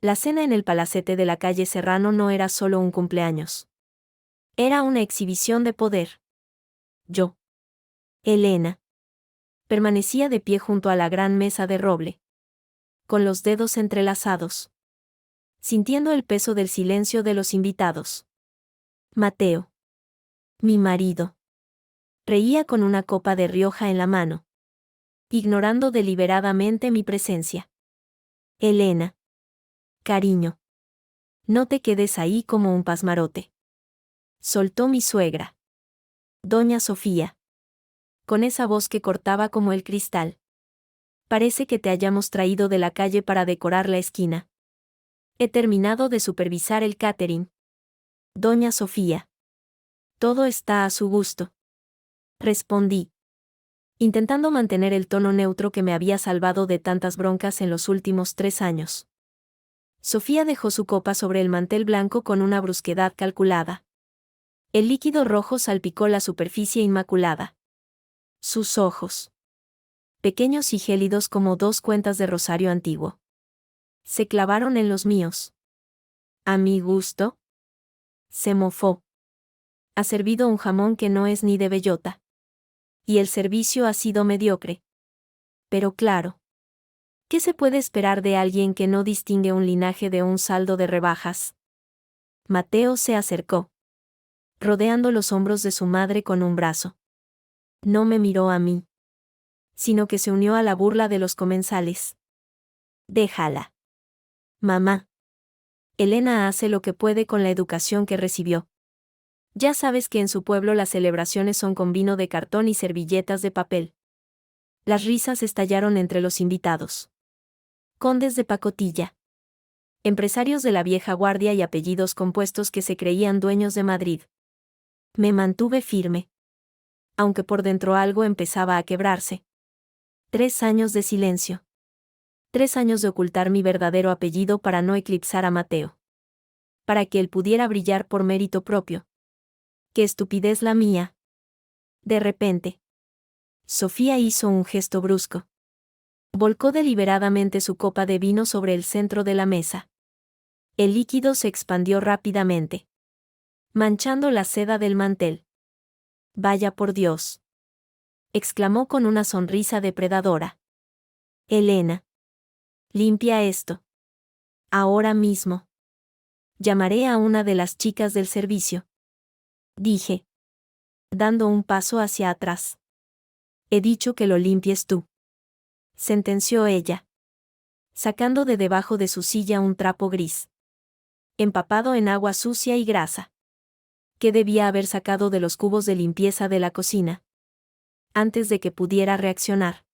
La cena en el palacete de la calle Serrano no era solo un cumpleaños. Era una exhibición de poder. Yo, Elena, permanecía de pie junto a la gran mesa de roble, con los dedos entrelazados, sintiendo el peso del silencio de los invitados. Mateo, mi marido, reía con una copa de Rioja en la mano, ignorando deliberadamente mi presencia. Elena, cariño, no te quedes ahí como un pasmarote. Soltó mi suegra. Doña Sofía. Con esa voz que cortaba como el cristal. Parece que te hayamos traído de la calle para decorar la esquina. He terminado de supervisar el catering. Doña Sofía. Todo está a su gusto. Respondí, intentando mantener el tono neutro que me había salvado de tantas broncas en los últimos 3 años. Sofía dejó su copa sobre el mantel blanco con una brusquedad calculada. El líquido rojo salpicó la superficie inmaculada. Sus ojos, pequeños y gélidos como 2 cuentas de rosario antiguo, se clavaron en los míos. ¿A mi gusto? Se mofó. Ha servido un jamón que no es ni de bellota. Y el servicio ha sido mediocre. Pero claro, ¿qué se puede esperar de alguien que no distingue un linaje de un saldo de rebajas? Mateo se acercó, rodeando los hombros de su madre con un brazo. No me miró a mí, sino que se unió a la burla de los comensales. Déjala. Mamá. Elena hace lo que puede con la educación que recibió. Ya sabes que en su pueblo las celebraciones son con vino de cartón y servilletas de papel. Las risas estallaron entre los invitados. Condes de pacotilla. Empresarios de la vieja guardia y apellidos compuestos que se creían dueños de Madrid. Me mantuve firme. Aunque por dentro algo empezaba a quebrarse. 3 años de silencio. 3 años de ocultar mi verdadero apellido para no eclipsar a Mateo. Para que él pudiera brillar por mérito propio. ¡Qué estupidez la mía! De repente, Sofía hizo un gesto brusco. Volcó deliberadamente su copa de vino sobre el centro de la mesa. El líquido se expandió rápidamente, manchando la seda del mantel. «Vaya por Dios», exclamó con una sonrisa depredadora. «Elena, limpia esto. Ahora mismo. Llamaré a una de las chicas del servicio», dije, dando un paso hacia atrás. «He dicho que lo limpies tú», sentenció ella, sacando de debajo de su silla un trapo gris, empapado en agua sucia y grasa, que debía haber sacado de los cubos de limpieza de la cocina. Antes de que pudiera reaccionar,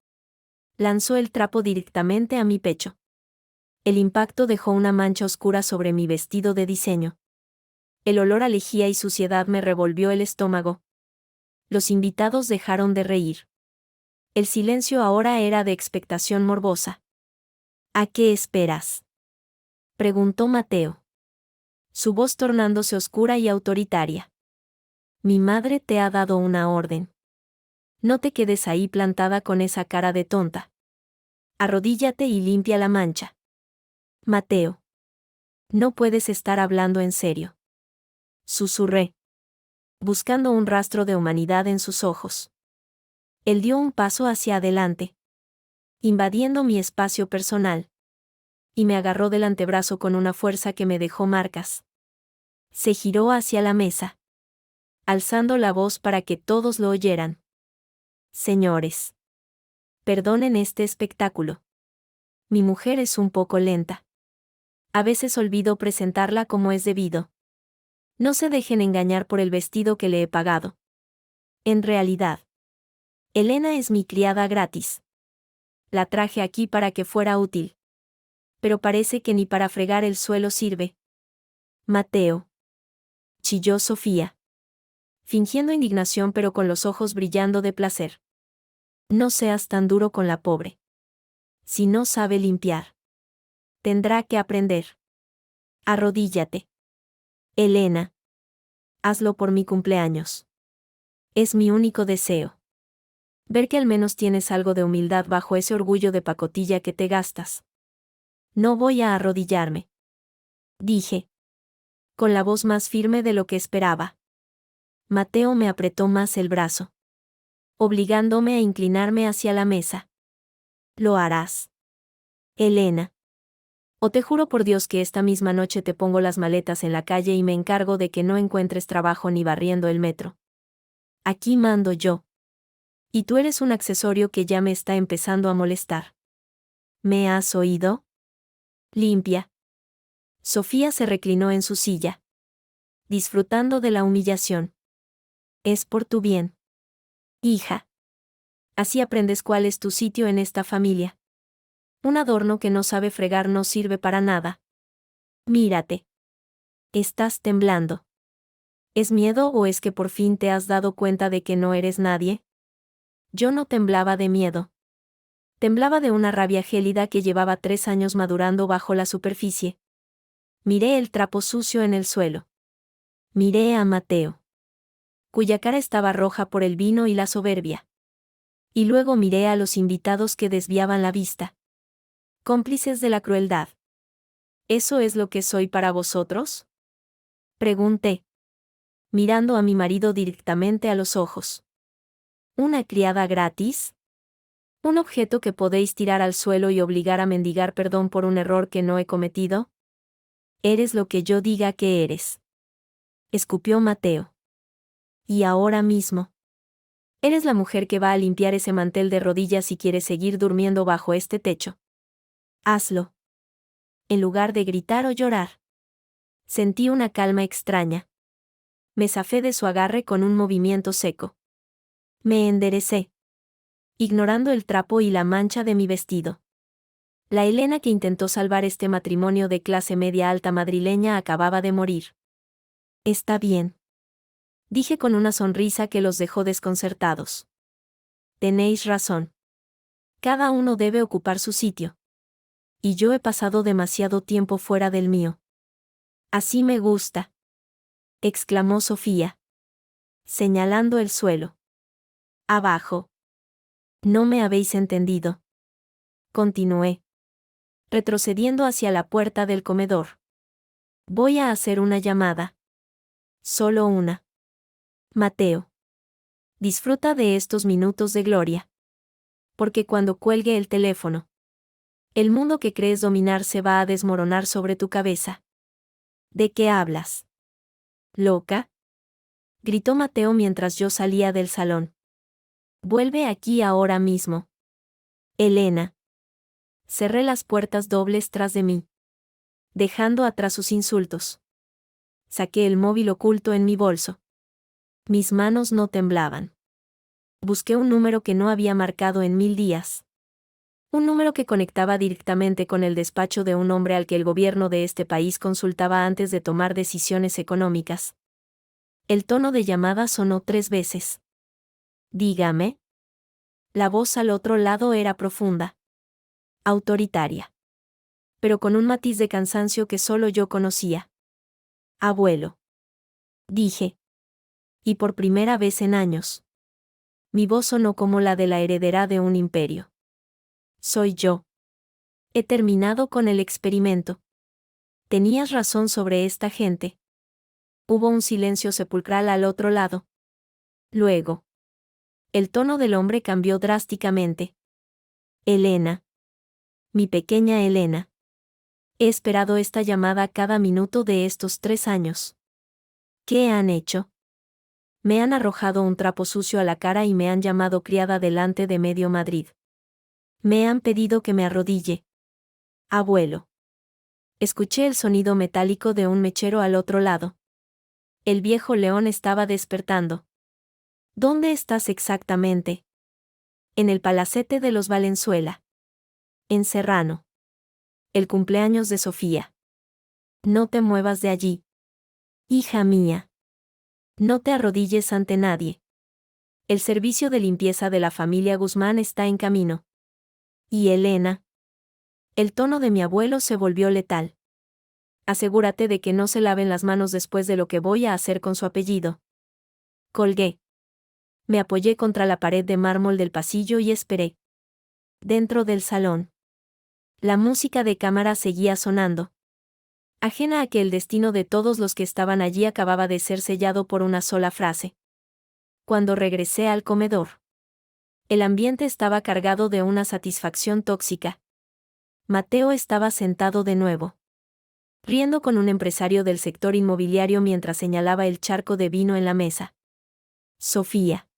lanzó el trapo directamente a mi pecho. El impacto dejó una mancha oscura sobre mi vestido de diseño. El olor a lejía y suciedad me revolvió el estómago. Los invitados dejaron de reír. El silencio ahora era de expectación morbosa. «¿A qué esperas?», preguntó Mateo, su voz tornándose oscura y autoritaria. «Mi madre te ha dado una orden. No te quedes ahí plantada con esa cara de tonta. Arrodíllate y limpia la mancha». «Mateo, no puedes estar hablando en serio», susurré, buscando un rastro de humanidad en sus ojos. Él dio un paso hacia adelante, invadiendo mi espacio personal, y me agarró del antebrazo con una fuerza que me dejó marcas. Se giró hacia la mesa, alzando la voz para que todos lo oyeran. «Señores, perdonen este espectáculo. Mi mujer es un poco lenta. A veces olvido presentarla como es debido. No se dejen engañar por el vestido que le he pagado. En realidad, Elena es mi criada gratis. La traje aquí para que fuera útil. Pero parece que ni para fregar el suelo sirve». «Mateo», chilló Sofía, fingiendo indignación pero con los ojos brillando de placer. «No seas tan duro con la pobre. Si no sabe limpiar, tendrá que aprender. Arrodíllate. Elena, hazlo por mi cumpleaños. Es mi único deseo. Ver que al menos tienes algo de humildad bajo ese orgullo de pacotilla que te gastas». «No voy a arrodillarme», dije, con la voz más firme de lo que esperaba. Mateo me apretó más el brazo, obligándome a inclinarme hacia la mesa. Lo harás, Elena. O te juro por Dios que esta misma noche te pongo las maletas en la calle y me encargo de que no encuentres trabajo ni barriendo el metro. Aquí mando yo. Y tú eres un accesorio que ya me está empezando a molestar. ¿Me has oído? Limpia. Sofía se reclinó en su silla, disfrutando de la humillación. Es por tu bien, hija. Así aprendes cuál es tu sitio en esta familia. Un adorno que no sabe fregar no sirve para nada. Mírate. Estás temblando. ¿Es miedo o es que por fin te has dado cuenta de que no eres nadie? Yo no temblaba de miedo. Temblaba de una rabia gélida que llevaba 3 años madurando bajo la superficie. Miré el trapo sucio en el suelo. Miré a Mateo, cuya cara estaba roja por el vino y la soberbia. Y luego miré a los invitados que desviaban la vista. Cómplices de la crueldad. ¿Eso es lo que soy para vosotros? Pregunté, mirando a mi marido directamente a los ojos. ¿Una criada gratis? ¿Un objeto que podéis tirar al suelo y obligar a mendigar perdón por un error que no he cometido? Eres lo que yo diga que eres. Escupió Mateo. Y ahora mismo. Eres la mujer que va a limpiar ese mantel de rodillas si quieres seguir durmiendo bajo este techo. Hazlo. En lugar de gritar o llorar. Sentí una calma extraña. Me zafé de su agarre con un movimiento seco. Me enderecé, ignorando el trapo y la mancha de mi vestido. La Elena que intentó salvar este matrimonio de clase media alta madrileña acababa de morir. Está bien, dije con una sonrisa que los dejó desconcertados. Tenéis razón. Cada uno debe ocupar su sitio. Y yo he pasado demasiado tiempo fuera del mío. Así me gusta, exclamó Sofía, señalando el suelo. Abajo. No me habéis entendido. Continué, retrocediendo hacia la puerta del comedor. Voy a hacer una llamada. Solo una. Mateo. Disfruta de estos minutos de gloria. Porque cuando cuelgue el teléfono, el mundo que crees dominar se va a desmoronar sobre tu cabeza. ¿De qué hablas? ¿Loca? Gritó Mateo mientras yo salía del salón. Vuelve aquí ahora mismo. Elena. Cerré las puertas dobles tras de mí, dejando atrás sus insultos. Saqué el móvil oculto en mi bolso. Mis manos no temblaban. Busqué un número que no había marcado en 1000 días. Un número que conectaba directamente con el despacho de un hombre al que el gobierno de este país consultaba antes de tomar decisiones económicas. El tono de llamada sonó 3 veces. Dígame. La voz al otro lado era profunda. Autoritaria. Pero con un matiz de cansancio que solo yo conocía. Abuelo. Dije. Y por primera vez en años. Mi voz sonó como la de la heredera de un imperio. Soy yo. He terminado con el experimento. Tenías razón sobre esta gente. Hubo un silencio sepulcral al otro lado. Luego. El tono del hombre cambió drásticamente. Elena. Mi pequeña Elena. He esperado esta llamada cada minuto de estos 3 años. ¿Qué han hecho? Me han arrojado un trapo sucio a la cara y me han llamado criada delante de medio Madrid. Me han pedido que me arrodille. Abuelo. Escuché el sonido metálico de un mechero al otro lado. El viejo león estaba despertando. ¿Dónde estás exactamente? En el palacete de los Valenzuela. En Serrano. El cumpleaños de Sofía. No te muevas de allí. Hija mía. No te arrodilles ante nadie. El servicio de limpieza de la familia Guzmán está en camino. ¿Y Elena? El tono de mi abuelo se volvió letal. Asegúrate de que no se laven las manos después de lo que voy a hacer con su apellido. Colgué. Me apoyé contra la pared de mármol del pasillo y esperé. Dentro del salón. La música de cámara seguía sonando. ajena a que el destino de todos los que estaban allí acababa de ser sellado por una sola frase. Cuando regresé al comedor, el ambiente estaba cargado de una satisfacción tóxica. Mateo estaba sentado de nuevo, riendo con un empresario del sector inmobiliario mientras señalaba el charco de vino en la mesa. Sofía,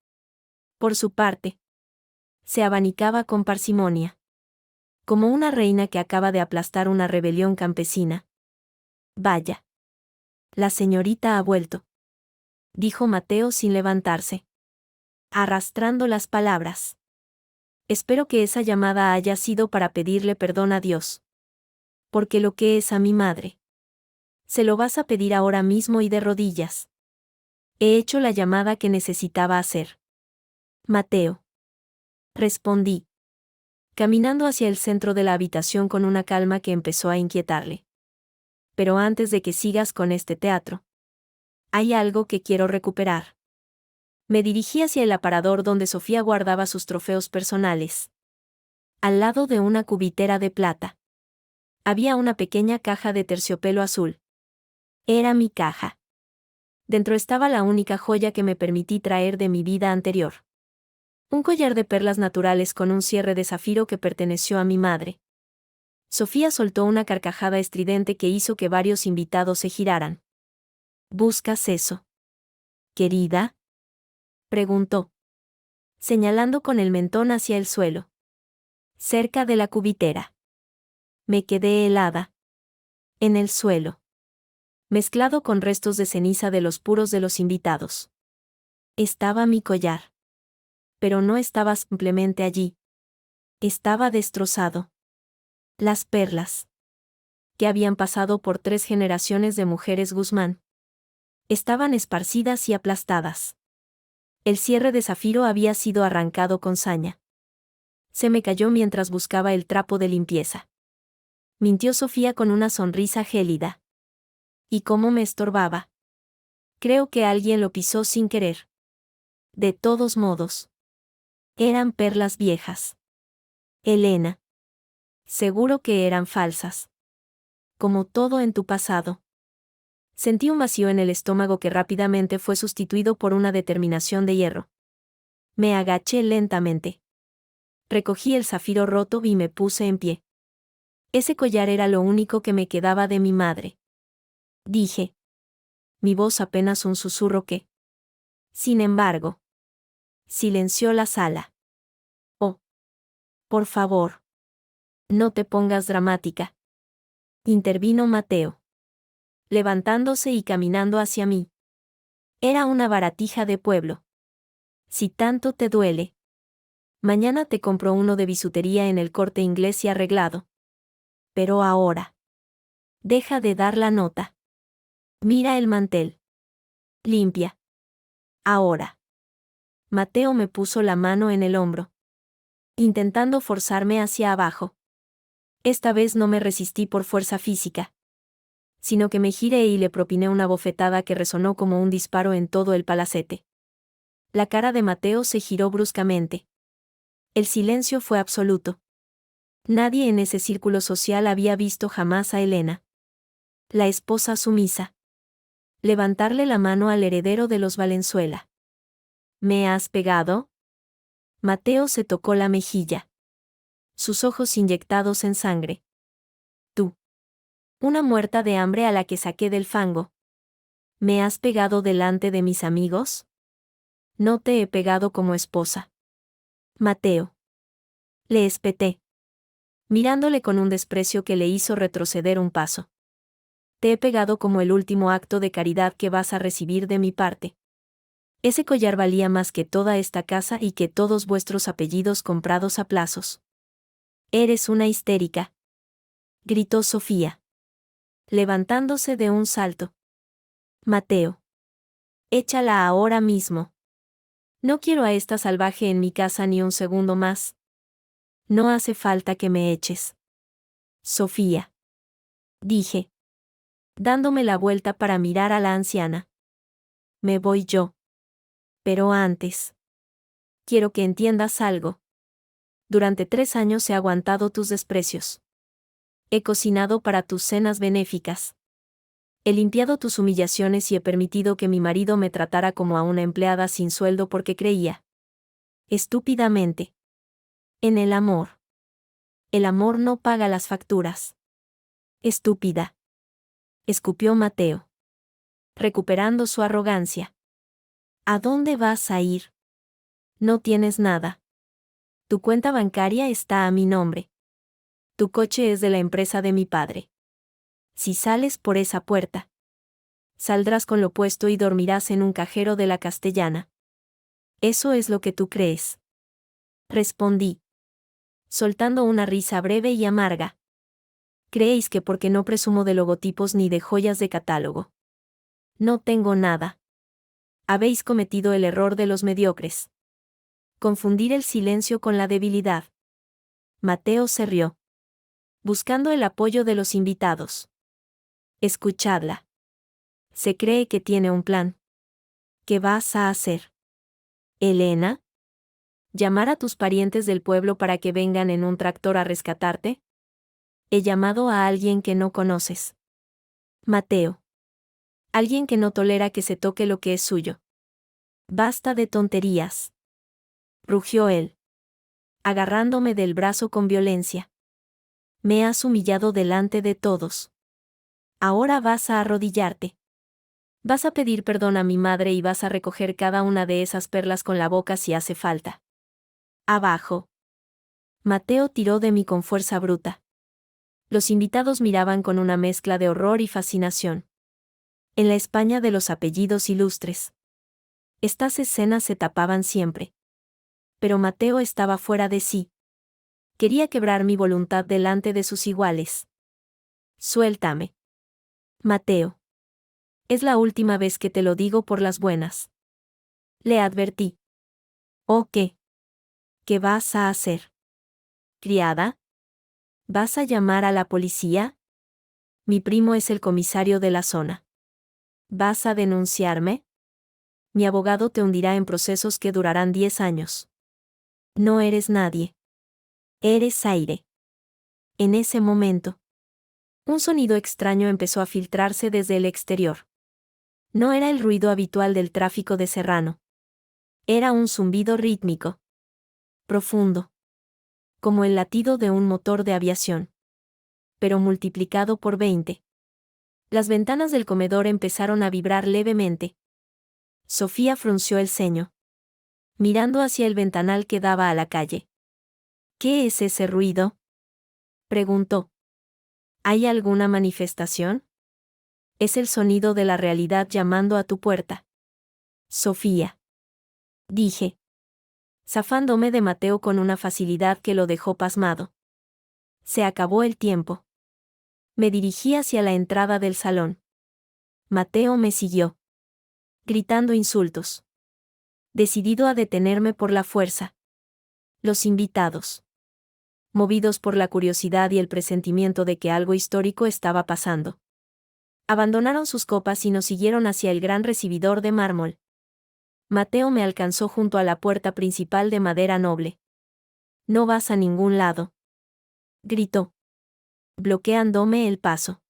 por su parte, se abanicaba con parsimonia, como una reina que acaba de aplastar una rebelión campesina. Vaya. La señorita ha vuelto, dijo Mateo sin levantarse, arrastrando las palabras. Espero que esa llamada haya sido para pedirle perdón a Dios. Porque lo que es a mi madre, se lo vas a pedir ahora mismo y de rodillas. He hecho la llamada que necesitaba hacer. Mateo. Respondí, caminando hacia el centro de la habitación con una calma que empezó a inquietarle. Pero antes de que sigas con este teatro, hay algo que quiero recuperar. Me dirigí hacia el aparador donde Sofía guardaba sus trofeos personales. Al lado de una cubitera de plata, había una pequeña caja de terciopelo azul. Era mi caja. Dentro estaba la única joya que me permití traer de mi vida anterior. Un collar de perlas naturales con un cierre de zafiro que perteneció a mi madre. Sofía soltó una carcajada estridente que hizo que varios invitados se giraran. ¿Buscas eso, querida?, preguntó, señalando con el mentón hacia el suelo, cerca de la cubitera. Me quedé helada. En el suelo, mezclado con restos de ceniza de los puros de los invitados, estaba mi collar. Pero no estaba simplemente allí. Estaba destrozado. Las perlas, que habían pasado por 3 generaciones de mujeres Guzmán, estaban esparcidas y aplastadas. El cierre de zafiro había sido arrancado con saña. Se me cayó mientras buscaba el trapo de limpieza. Mintió Sofía con una sonrisa gélida. ¿Y cómo me estorbaba? Creo que alguien lo pisó sin querer. De todos modos, eran perlas viejas. Elena. Seguro que eran falsas. Como todo en tu pasado. Sentí un vacío en el estómago que rápidamente fue sustituido por una determinación de hierro. Me agaché lentamente. Recogí el zafiro roto y me puse en pie. Ese collar era lo único que me quedaba de mi madre. Dije. Mi voz apenas un susurro que, sin embargo, silenció la sala. Oh. Por favor. No te pongas dramática. Intervino Mateo, levantándose y caminando hacia mí. Era una baratija de pueblo. Si tanto te duele, mañana te compro uno de bisutería en el Corte Inglés y arreglado. Pero ahora, deja de dar la nota. Mira el mantel. Limpia. Ahora. Mateo me puso la mano en el hombro, intentando forzarme hacia abajo. Esta vez no me resistí por fuerza física, sino que me giré y le propiné una bofetada que resonó como un disparo en todo el palacete. La cara de Mateo se giró bruscamente. El silencio fue absoluto. Nadie en ese círculo social había visto jamás a Elena, la esposa sumisa, levantarle la mano al heredero de los Valenzuela. ¿Me has pegado? Mateo se tocó la mejilla, sus ojos inyectados en sangre. Tú. Una muerta de hambre a la que saqué del fango. ¿Me has pegado delante de mis amigos? No te he pegado como esposa. Mateo. Le espeté, mirándole con un desprecio que le hizo retroceder un paso. Te he pegado como el último acto de caridad que vas a recibir de mi parte. Ese collar valía más que toda esta casa y que todos vuestros apellidos comprados a plazos. Eres una histérica, gritó Sofía, levantándose de un salto. Mateo. Échala ahora mismo. No quiero a esta salvaje en mi casa ni un segundo más. No hace falta que me eches. Sofía. Dije, dándome la vuelta para mirar a la anciana. Me voy yo. Pero antes, quiero que entiendas algo. Durante 3 años he aguantado tus desprecios. He cocinado para tus cenas benéficas. He limpiado tus humillaciones y he permitido que mi marido me tratara como a una empleada sin sueldo porque creía, estúpidamente, en el amor. El amor no paga las facturas. Estúpida. Escupió Mateo, recuperando su arrogancia. ¿A dónde vas a ir? No tienes nada. Tu cuenta bancaria está a mi nombre. Tu coche es de la empresa de mi padre. Si sales por esa puerta, saldrás con lo puesto y dormirás en un cajero de la Castellana. Eso es lo que tú crees. Respondí, soltando una risa breve y amarga. Creéis que porque no presumo de logotipos ni de joyas de catálogo. No tengo nada. Habéis cometido el error de los mediocres. Confundir el silencio con la debilidad. Mateo se rió, buscando el apoyo de los invitados. Escuchadla. Se cree que tiene un plan. ¿Qué vas a hacer? Elena, ¿llamar a tus parientes del pueblo para que vengan en un tractor a rescatarte? He llamado a alguien que no conoces. Mateo. Alguien que no tolera que se toque lo que es suyo. Basta de tonterías. Rugió él, agarrándome del brazo con violencia. Me has humillado delante de todos. Ahora vas a arrodillarte. Vas a pedir perdón a mi madre y vas a recoger cada una de esas perlas con la boca si hace falta. Abajo. Mateo tiró de mí con fuerza bruta. Los invitados miraban con una mezcla de horror y fascinación. En la España de los apellidos ilustres, estas escenas se tapaban siempre. Pero Mateo estaba fuera de sí. Quería quebrar mi voluntad delante de sus iguales. Suéltame. Mateo. Es la última vez que te lo digo por las buenas. Le advertí. ¿O qué? ¿Qué vas a hacer? ¿Criada? ¿Vas a llamar a la policía? Mi primo es el comisario de la zona. ¿Vas a denunciarme? Mi abogado te hundirá en procesos que durarán 10 años. No eres nadie. Eres aire. En ese momento, un sonido extraño empezó a filtrarse desde el exterior. No era el ruido habitual del tráfico de Serrano. Era un zumbido rítmico, profundo, como el latido de un motor de aviación, pero multiplicado por 20. Las ventanas del comedor empezaron a vibrar levemente. Sofía frunció el ceño, mirando hacia el ventanal que daba a la calle. ¿Qué es ese ruido?, preguntó. ¿Hay alguna manifestación? Es el sonido de la realidad llamando a tu puerta. Sofía. Dije, zafándome de Mateo con una facilidad que lo dejó pasmado. Se acabó el tiempo. Me dirigí hacia la entrada del salón. Mateo me siguió, gritando insultos. Decidido a detenerme por la fuerza. Los invitados, movidos por la curiosidad y el presentimiento de que algo histórico estaba pasando, abandonaron sus copas y nos siguieron hacia el gran recibidor de mármol. Mateo me alcanzó junto a la puerta principal de madera noble. No vas a ningún lado, gritó, bloqueándome el paso.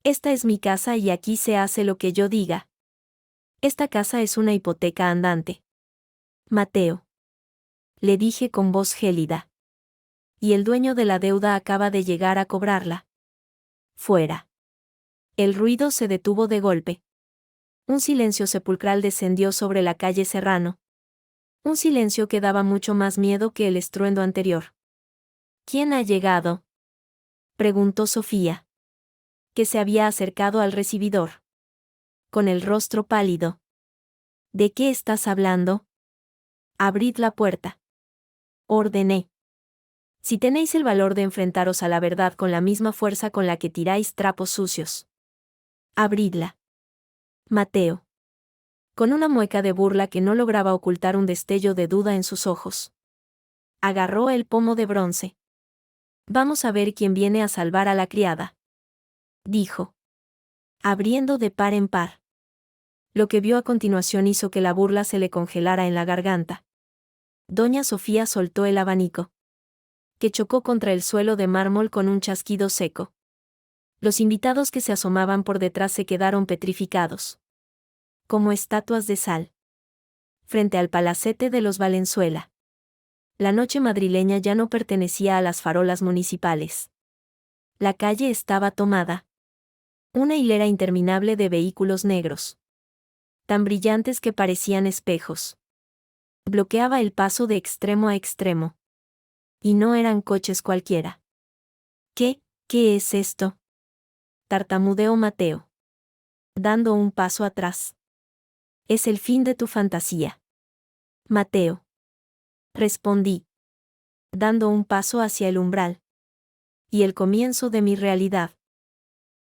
Esta es mi casa y aquí se hace lo que yo diga. Esta casa es una hipoteca andante. Mateo, le dije con voz gélida. Y el dueño de la deuda acaba de llegar a cobrarla. Fuera. El ruido se detuvo de golpe. Un silencio sepulcral descendió sobre la calle Serrano. Un silencio que daba mucho más miedo que el estruendo anterior. ¿Quién ha llegado?, preguntó Sofía, que se había acercado al recibidor, con el rostro pálido. ¿De qué estás hablando? Abrid la puerta, ordené. Si tenéis el valor de enfrentaros a la verdad con la misma fuerza con la que tiráis trapos sucios, abridla. Mateo, con una mueca de burla que no lograba ocultar un destello de duda en sus ojos, agarró el pomo de bronce. Vamos a ver quién viene a salvar a la criada, dijo, abriendo de par en par. Lo que vio a continuación hizo que la burla se le congelara en la garganta. Doña Sofía soltó el abanico, que chocó contra el suelo de mármol con un chasquido seco. Los invitados que se asomaban por detrás se quedaron petrificados, como estatuas de sal, frente al palacete de los Valenzuela. La noche madrileña ya no pertenecía a las farolas municipales. La calle estaba tomada. Una hilera interminable de vehículos negros, tan brillantes que parecían espejos, bloqueaba el paso de extremo a extremo. Y no eran coches cualquiera. ¿Qué es esto?, tartamudeó Mateo, dando un paso atrás. Es el fin de tu fantasía, Mateo, respondí, dando un paso hacia el umbral. Y el comienzo de mi realidad.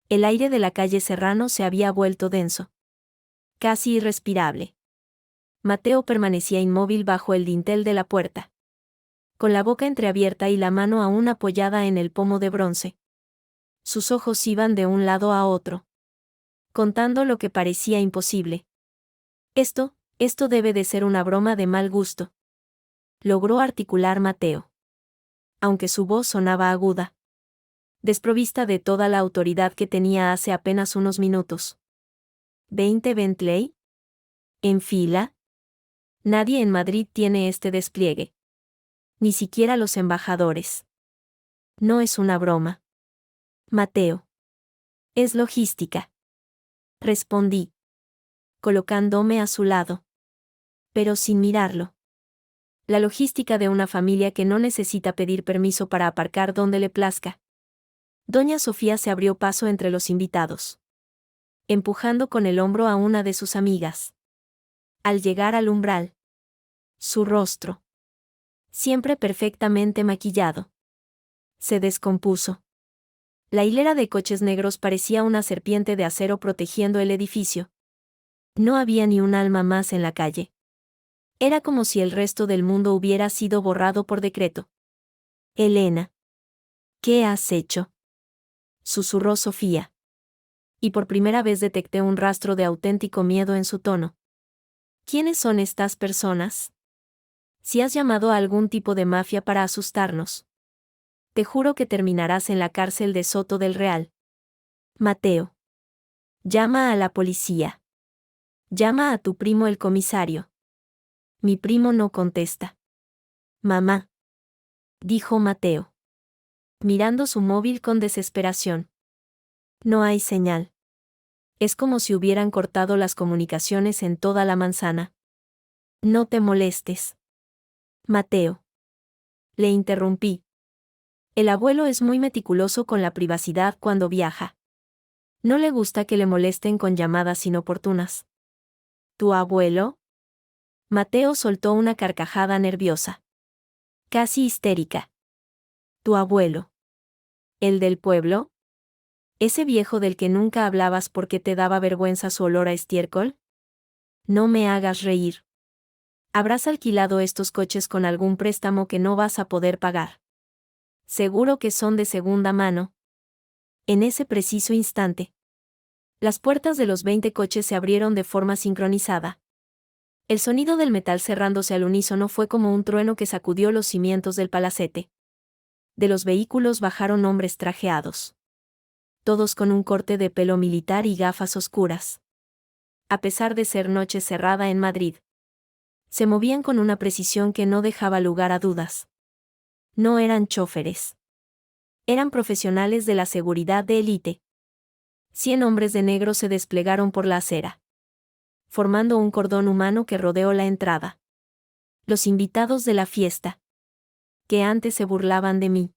El aire de la calle Serrano se había vuelto denso, casi irrespirable. Mateo permanecía inmóvil bajo el dintel de la puerta, con la boca entreabierta y la mano aún apoyada en el pomo de bronce. Sus ojos iban de un lado a otro, contando lo que parecía imposible. Esto debe de ser una broma de mal gusto, logró articular Mateo, aunque su voz sonaba aguda, desprovista de toda la autoridad que tenía hace apenas unos minutos. ¿20 Bentley? ¿En fila? Nadie en Madrid tiene este despliegue. Ni siquiera los embajadores. No es una broma, Mateo. Es logística, respondí, colocándome a su lado, pero sin mirarlo. La logística de una familia que no necesita pedir permiso para aparcar donde le plazca. Doña Sofía se abrió paso entre los invitados, empujando con el hombro a una de sus amigas. Al llegar al umbral, su rostro, siempre perfectamente maquillado, se descompuso. La hilera de coches negros parecía una serpiente de acero protegiendo el edificio. No había ni un alma más en la calle. Era como si el resto del mundo hubiera sido borrado por decreto. Elena. ¿Qué has hecho?, susurró Sofía. Y por primera vez detecté un rastro de auténtico miedo en su tono. ¿Quiénes son estas personas? Si has llamado a algún tipo de mafia para asustarnos, te juro que terminarás en la cárcel de Soto del Real. Mateo. Llama a la policía. Llama a tu primo el comisario. Mi primo no contesta. Mamá, dijo Mateo, mirando su móvil con desesperación. No hay señal. Es como si hubieran cortado las comunicaciones en toda la manzana. No te molestes, Mateo. Le interrumpí. El abuelo es muy meticuloso con la privacidad cuando viaja. No le gusta que le molesten con llamadas inoportunas. ¿Tu abuelo? Mateo soltó una carcajada nerviosa, casi histérica. ¿Tu abuelo? ¿El del pueblo? ¿Ese viejo del que nunca hablabas porque te daba vergüenza su olor a estiércol? No me hagas reír. Habrás alquilado estos coches con algún préstamo que no vas a poder pagar. Seguro que son de segunda mano. En ese preciso instante, las puertas de los 20 coches se abrieron de forma sincronizada. El sonido del metal cerrándose al unísono fue como un trueno que sacudió los cimientos del palacete. De los vehículos bajaron hombres trajeados, todos con un corte de pelo militar y gafas oscuras. A pesar de ser noche cerrada en Madrid, se movían con una precisión que no dejaba lugar a dudas. No eran chóferes. Eran profesionales de la seguridad de élite. 100 hombres de negro se desplegaron por la acera, formando un cordón humano que rodeó la entrada. Los invitados de la fiesta, que antes se burlaban de mí,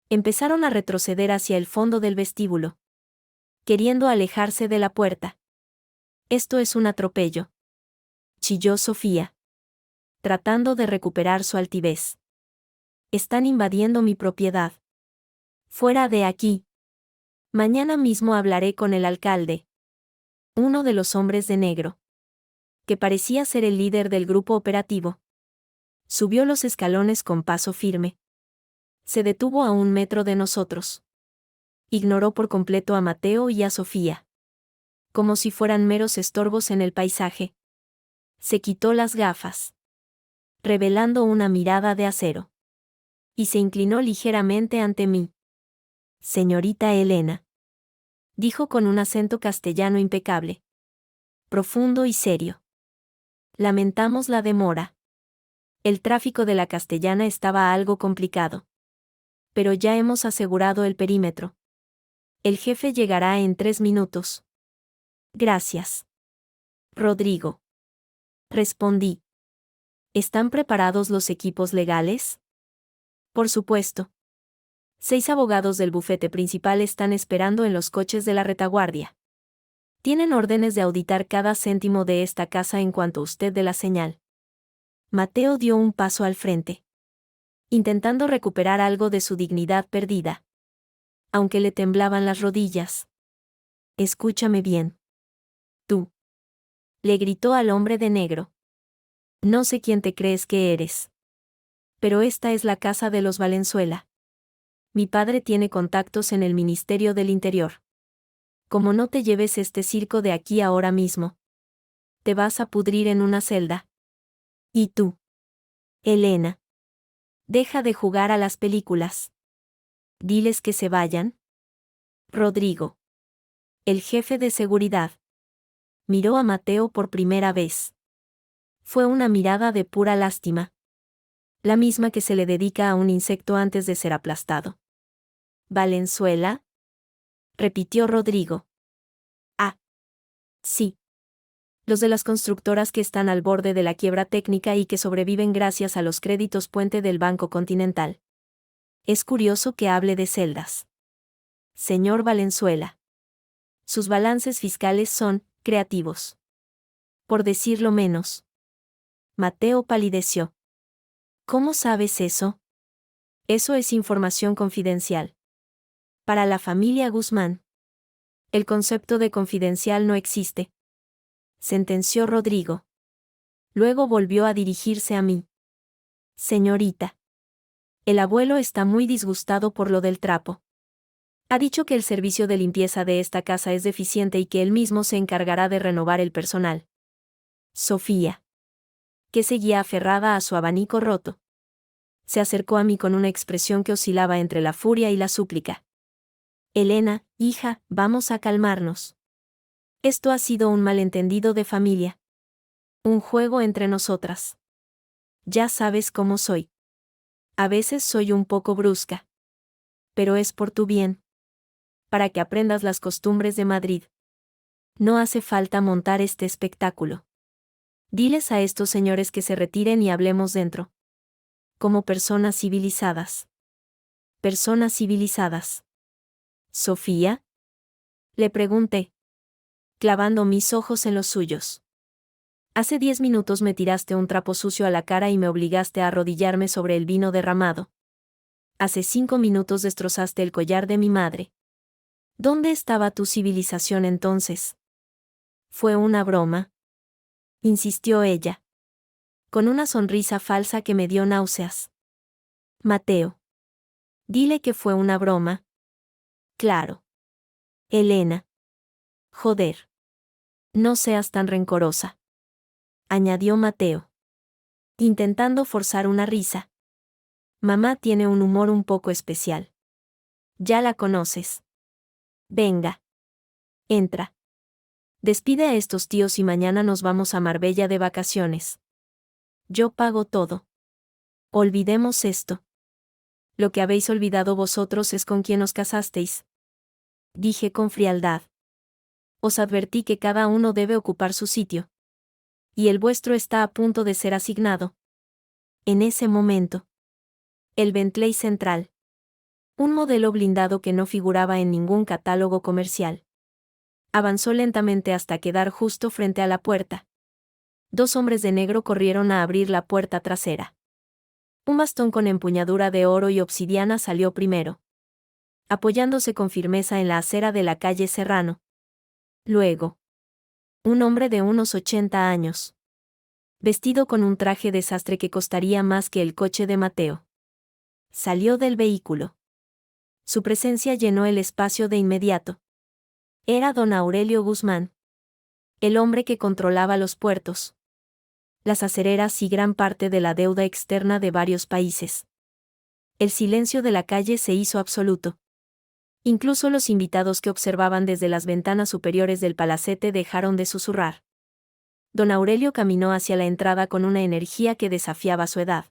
empezaron a retroceder hacia el fondo del vestíbulo, queriendo alejarse de la puerta. Esto es un atropello, chilló Sofía, tratando de recuperar su altivez. Están invadiendo mi propiedad. Fuera de aquí. Mañana mismo hablaré con el alcalde. Uno de los hombres de negro, que parecía ser el líder del grupo operativo, subió los escalones con paso firme. Se detuvo a 1 metro de nosotros. Ignoró por completo a Mateo y a Sofía, como si fueran meros estorbos en el paisaje. Se quitó las gafas, revelando una mirada de acero, y se inclinó ligeramente ante mí. Señorita Elena. dijo con un acento castellano impecable, profundo y serio. Lamentamos la demora. El tráfico de la Castellana estaba algo complicado. Pero ya hemos asegurado el perímetro. El jefe llegará en 3 minutos. Gracias. Rodrigo. Respondí. ¿Están preparados los equipos legales? Por supuesto. 6 abogados del bufete principal están esperando en los coches de la retaguardia. Tienen órdenes de auditar cada céntimo de esta casa en cuanto usted dé la señal. Mateo dio un paso al frente, intentando recuperar algo de su dignidad perdida. Aunque le temblaban las rodillas. Escúchame bien. Tú. Le gritó al hombre de negro. No sé quién te crees que eres. Pero esta es la casa de los Valenzuela. Mi padre tiene contactos en el Ministerio del Interior. Como no te lleves este circo de aquí ahora mismo, te vas a pudrir en una celda. ¿Y tú? Elena. Deja de jugar a las películas. Diles que se vayan. Rodrigo. El jefe de seguridad. Miró a Mateo por primera vez. Fue una mirada de pura lástima. La misma que se le dedica a un insecto antes de ser aplastado. ¿Valenzuela? Repitió Rodrigo. Ah. Sí. Los de las constructoras que están al borde de la quiebra técnica y que sobreviven gracias a los créditos puente del Banco Continental. Es curioso que hable de celdas. Señor Valenzuela. Sus balances fiscales son creativos. Por decirlo menos. Mateo palideció. ¿Cómo sabes eso? Eso es información confidencial. Para la familia Guzmán. El concepto de confidencial no existe. Sentenció Rodrigo. Luego volvió a dirigirse a mí. Señorita. El abuelo está muy disgustado por lo del trapo. Ha dicho que el servicio de limpieza de esta casa es deficiente y que él mismo se encargará de renovar el personal. Sofía. Que seguía aferrada a su abanico roto. Se acercó a mí con una expresión que oscilaba entre la furia y la súplica. Elena, hija, vamos a calmarnos. Esto ha sido un malentendido de familia. Un juego entre nosotras. Ya sabes cómo soy. A veces soy un poco brusca. Pero es por tu bien. Para que aprendas las costumbres de Madrid. No hace falta montar este espectáculo. Diles a estos señores que se retiren y hablemos dentro. Como personas civilizadas. Personas civilizadas. ¿Sofía? Le pregunté, clavando mis ojos en los suyos. Hace 10 minutos me tiraste un trapo sucio a la cara y me obligaste a arrodillarme sobre el vino derramado. Hace 5 minutos destrozaste el collar de mi madre. ¿Dónde estaba tu civilización entonces? Fue una broma. Insistió ella. Con una sonrisa falsa que me dio náuseas. Mateo. Dile que fue una broma. Claro. Elena. Joder. No seas tan rencorosa. Añadió Mateo. Intentando forzar una risa. Mamá tiene un humor un poco especial. Ya la conoces. Venga. Entra. Despide a estos tíos y mañana nos vamos a Marbella de vacaciones. Yo pago todo. Olvidemos esto. Lo que habéis olvidado vosotros es con quién os casasteis. Dije con frialdad. Os advertí que cada uno debe ocupar su sitio. Y el vuestro está a punto de ser asignado. En ese momento. El Bentley Central. Un modelo blindado que no figuraba en ningún catálogo comercial. Avanzó lentamente hasta quedar justo frente a la puerta. 2 hombres de negro corrieron a abrir la puerta trasera. Un bastón con empuñadura de oro y obsidiana salió primero, apoyándose con firmeza en la acera de la calle Serrano. Luego, un hombre de unos 80 años, vestido con un traje de sastre que costaría más que el coche de Mateo, salió del vehículo. Su presencia llenó el espacio de inmediato. Era don Aurelio Guzmán, el hombre que controlaba los puertos, las acereras y gran parte de la deuda externa de varios países. El silencio de la calle se hizo absoluto. Incluso los invitados que observaban desde las ventanas superiores del palacete dejaron de susurrar. Don Aurelio caminó hacia la entrada con una energía que desafiaba su edad.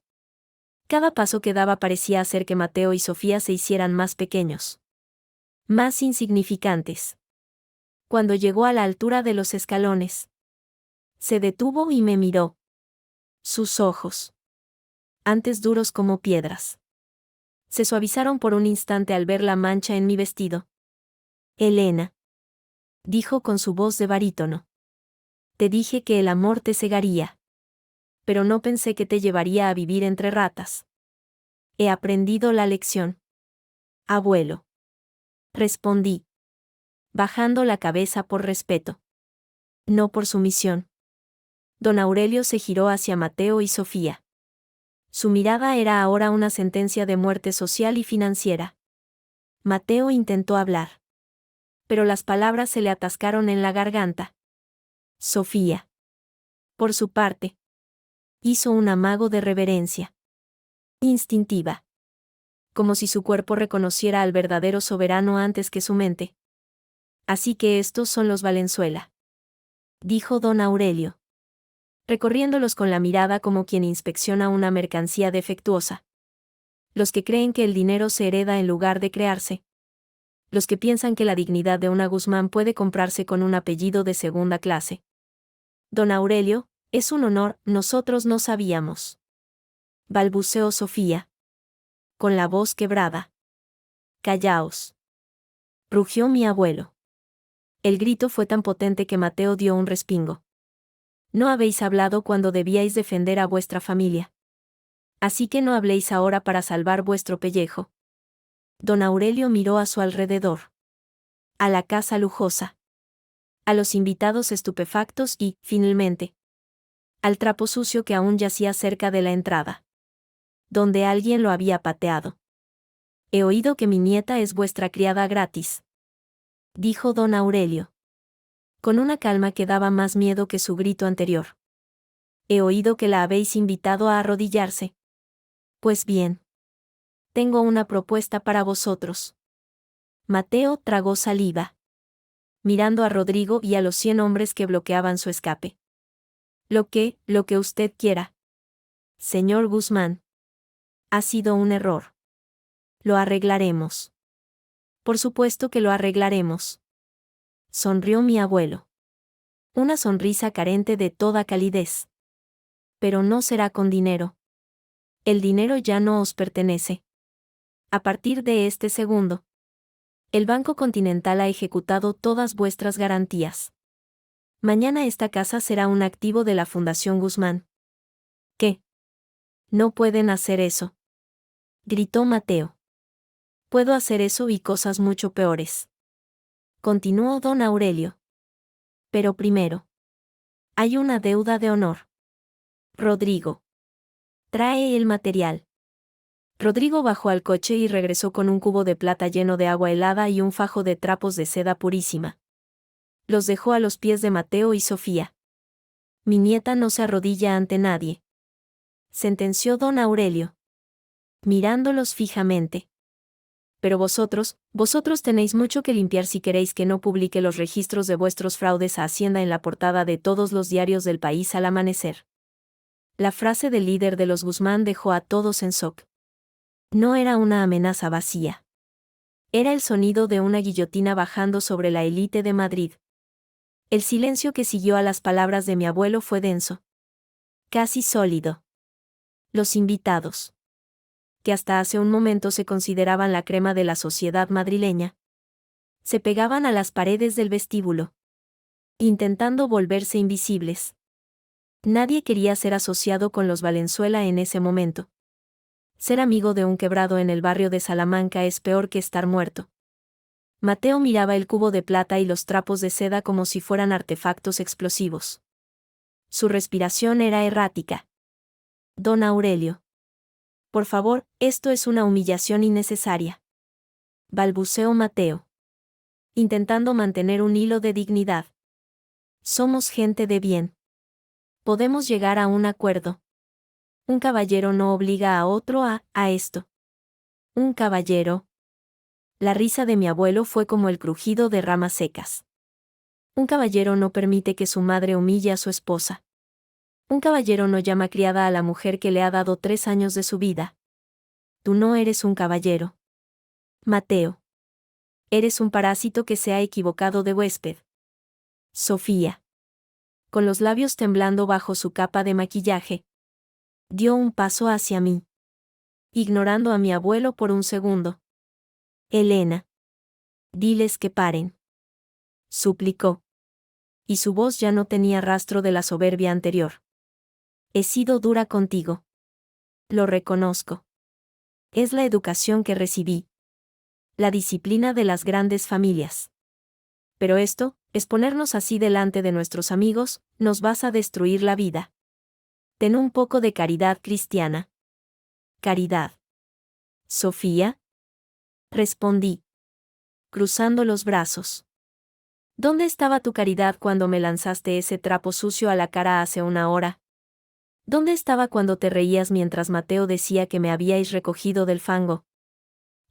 Cada paso que daba parecía hacer que Mateo y Sofía se hicieran más pequeños, más insignificantes. Cuando llegó a la altura de los escalones, se detuvo y me miró. Sus ojos, antes duros como piedras, se suavizaron por un instante al ver la mancha en mi vestido. Elena, dijo con su voz de barítono. Te dije que el amor te cegaría. Pero no pensé que te llevaría a vivir entre ratas. He aprendido la lección. Abuelo. Respondí, bajando la cabeza por respeto. No por sumisión. Don Aurelio se giró hacia Mateo y Sofía. Su mirada era ahora una sentencia de muerte social y financiera. Mateo intentó hablar, pero las palabras se le atascaron en la garganta. Sofía, por su parte, hizo un amago de reverencia. Instintiva. Como si su cuerpo reconociera al verdadero soberano antes que su mente. Así que estos son los Valenzuela, dijo don Aurelio, recorriéndolos con la mirada como quien inspecciona una mercancía defectuosa. Los que creen que el dinero se hereda en lugar de crearse. Los que piensan que la dignidad de una Guzmán puede comprarse con un apellido de segunda clase. Don Aurelio, es un honor, nosotros no sabíamos. Balbuceó Sofía, con la voz quebrada. Callaos. Rugió mi abuelo. El grito fue tan potente que Mateo dio un respingo. No habéis hablado cuando debíais defender a vuestra familia. Así que no habléis ahora para salvar vuestro pellejo. Don Aurelio miró a su alrededor. A la casa lujosa. A los invitados estupefactos y, finalmente, al trapo sucio que aún yacía cerca de la entrada, donde alguien lo había pateado. He oído que mi nieta es vuestra criada gratis, dijo don Aurelio, con una calma que daba más miedo que su grito anterior. He oído que la habéis invitado a arrodillarse. Pues bien, tengo una propuesta para vosotros. Mateo tragó saliva, mirando a Rodrigo y a los 100 hombres que bloqueaban su escape. Lo que usted quiera. Señor Guzmán. Ha sido un error. Lo arreglaremos. Por supuesto que lo arreglaremos. Sonrió mi abuelo. Una sonrisa carente de toda calidez. Pero no será con dinero. El dinero ya no os pertenece. A partir de este segundo, el Banco Continental ha ejecutado todas vuestras garantías. Mañana esta casa será un activo de la Fundación Guzmán. ¿Qué? No pueden hacer eso. Gritó Mateo. Puedo hacer eso y cosas mucho peores. Continuó don Aurelio. Pero primero, hay una deuda de honor. Rodrigo. Trae el material. Rodrigo bajó al coche y regresó con un cubo de plata lleno de agua helada y un fajo de trapos de seda purísima. Los dejó a los pies de Mateo y Sofía. Mi nieta no se arrodilla ante nadie, sentenció don Aurelio, mirándolos fijamente. Pero vosotros tenéis mucho que limpiar si queréis que no publique los registros de vuestros fraudes a Hacienda en la portada de todos los diarios del país al amanecer. La frase del líder de los Guzmán dejó a todos en shock. No era una amenaza vacía. Era el sonido de una guillotina bajando sobre la élite de Madrid. El silencio que siguió a las palabras de mi abuelo fue denso. Casi sólido. Los invitados, que hasta hace un momento se consideraban la crema de la sociedad madrileña, se pegaban a las paredes del vestíbulo, intentando volverse invisibles. Nadie quería ser asociado con los Valenzuela en ese momento. Ser amigo de un quebrado en el barrio de Salamanca es peor que estar muerto. Mateo miraba el cubo de plata y los trapos de seda como si fueran artefactos explosivos. Su respiración era errática. Don Aurelio. Por favor, esto es una humillación innecesaria. Balbuceó Mateo, intentando mantener un hilo de dignidad. Somos gente de bien. Podemos llegar a un acuerdo. Un caballero no obliga a otro a esto. Un caballero La risa de mi abuelo fue como el crujido de ramas secas. Un caballero no permite que su madre humille a su esposa. Un caballero no llama criada a la mujer que le ha dado 3 años de su vida. Tú no eres un caballero. Mateo. Eres un parásito que se ha equivocado de huésped. Sofía. Con los labios temblando bajo su capa de maquillaje, dio un paso hacia mí, ignorando a mi abuelo por un segundo. Elena. Diles que paren. Suplicó. Y su voz ya no tenía rastro de la soberbia anterior. He sido dura contigo. Lo reconozco. Es la educación que recibí. La disciplina de las grandes familias. Pero esto, exponernos así delante de nuestros amigos, nos vas a destruir la vida. Ten un poco de caridad cristiana. Caridad. Sofía. Respondí, cruzando los brazos. ¿Dónde estaba tu caridad cuando me lanzaste ese trapo sucio a la cara hace una hora? ¿Dónde estaba cuando te reías mientras Mateo decía que me habíais recogido del fango?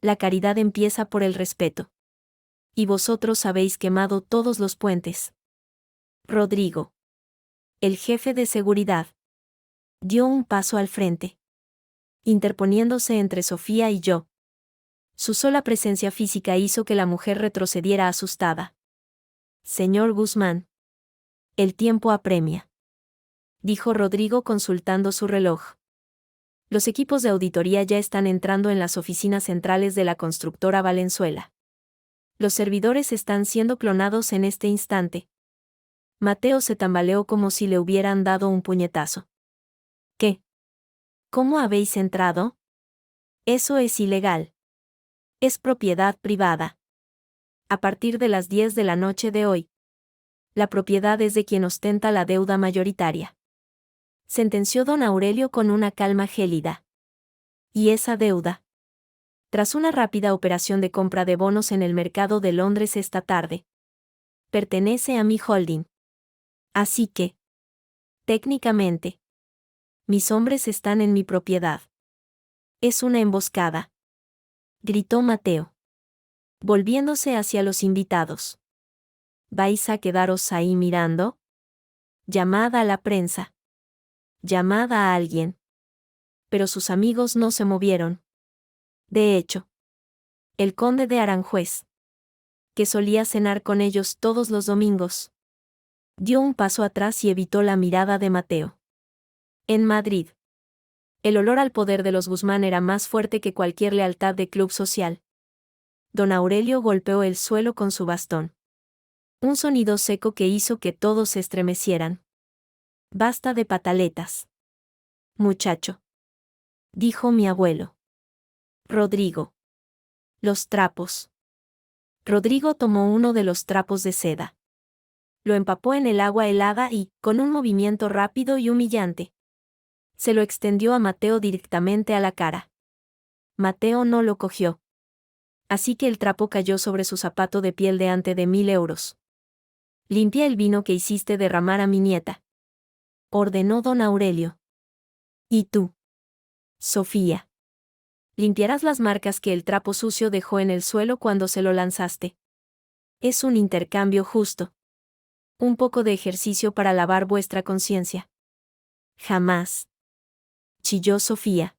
La caridad empieza por el respeto. Y vosotros habéis quemado todos los puentes. Rodrigo. El jefe de seguridad. Dio un paso al frente, interponiéndose entre Sofía y yo. Su sola presencia física hizo que la mujer retrocediera asustada. Señor Guzmán. El tiempo apremia, dijo Rodrigo consultando su reloj. Los equipos de auditoría ya están entrando en las oficinas centrales de la constructora Valenzuela. Los servidores están siendo clonados en este instante. Mateo se tambaleó como si le hubieran dado un puñetazo. ¿Qué? ¿Cómo habéis entrado? Eso es ilegal. Es propiedad privada. A partir de las 10 de la noche de hoy, la propiedad es de quien ostenta la deuda mayoritaria. Sentenció don Aurelio con una calma gélida. Y esa deuda, tras una rápida operación de compra de bonos en el mercado de Londres esta tarde, pertenece a mi holding. Así que, técnicamente, mis hombres están en mi propiedad. Es una emboscada, gritó Mateo, volviéndose hacia los invitados. ¿Vais a quedaros ahí mirando? Llamad a la prensa. Llamad a alguien. Pero sus amigos no se movieron. De hecho, el conde de Aranjuez, que solía cenar con ellos todos los domingos, dio un paso atrás y evitó la mirada de Mateo. En Madrid, el olor al poder de los Guzmán era más fuerte que cualquier lealtad de club social. Don Aurelio golpeó el suelo con su bastón. Un sonido seco que hizo que todos se estremecieran. Basta de pataletas, muchacho, dijo mi abuelo. Rodrigo. Los trapos. Rodrigo tomó uno de los trapos de seda. Lo empapó en el agua helada y, con un movimiento rápido y humillante, se lo extendió a Mateo directamente a la cara. Mateo no lo cogió. Así que el trapo cayó sobre su zapato de piel de ante de 1000 euros. Limpia el vino que hiciste derramar a mi nieta, ordenó don Aurelio. ¿Y tú? Sofía. Limpiarás las marcas que el trapo sucio dejó en el suelo cuando se lo lanzaste. Es un intercambio justo. Un poco de ejercicio para lavar vuestra conciencia. Jamás. Chilló Sofía.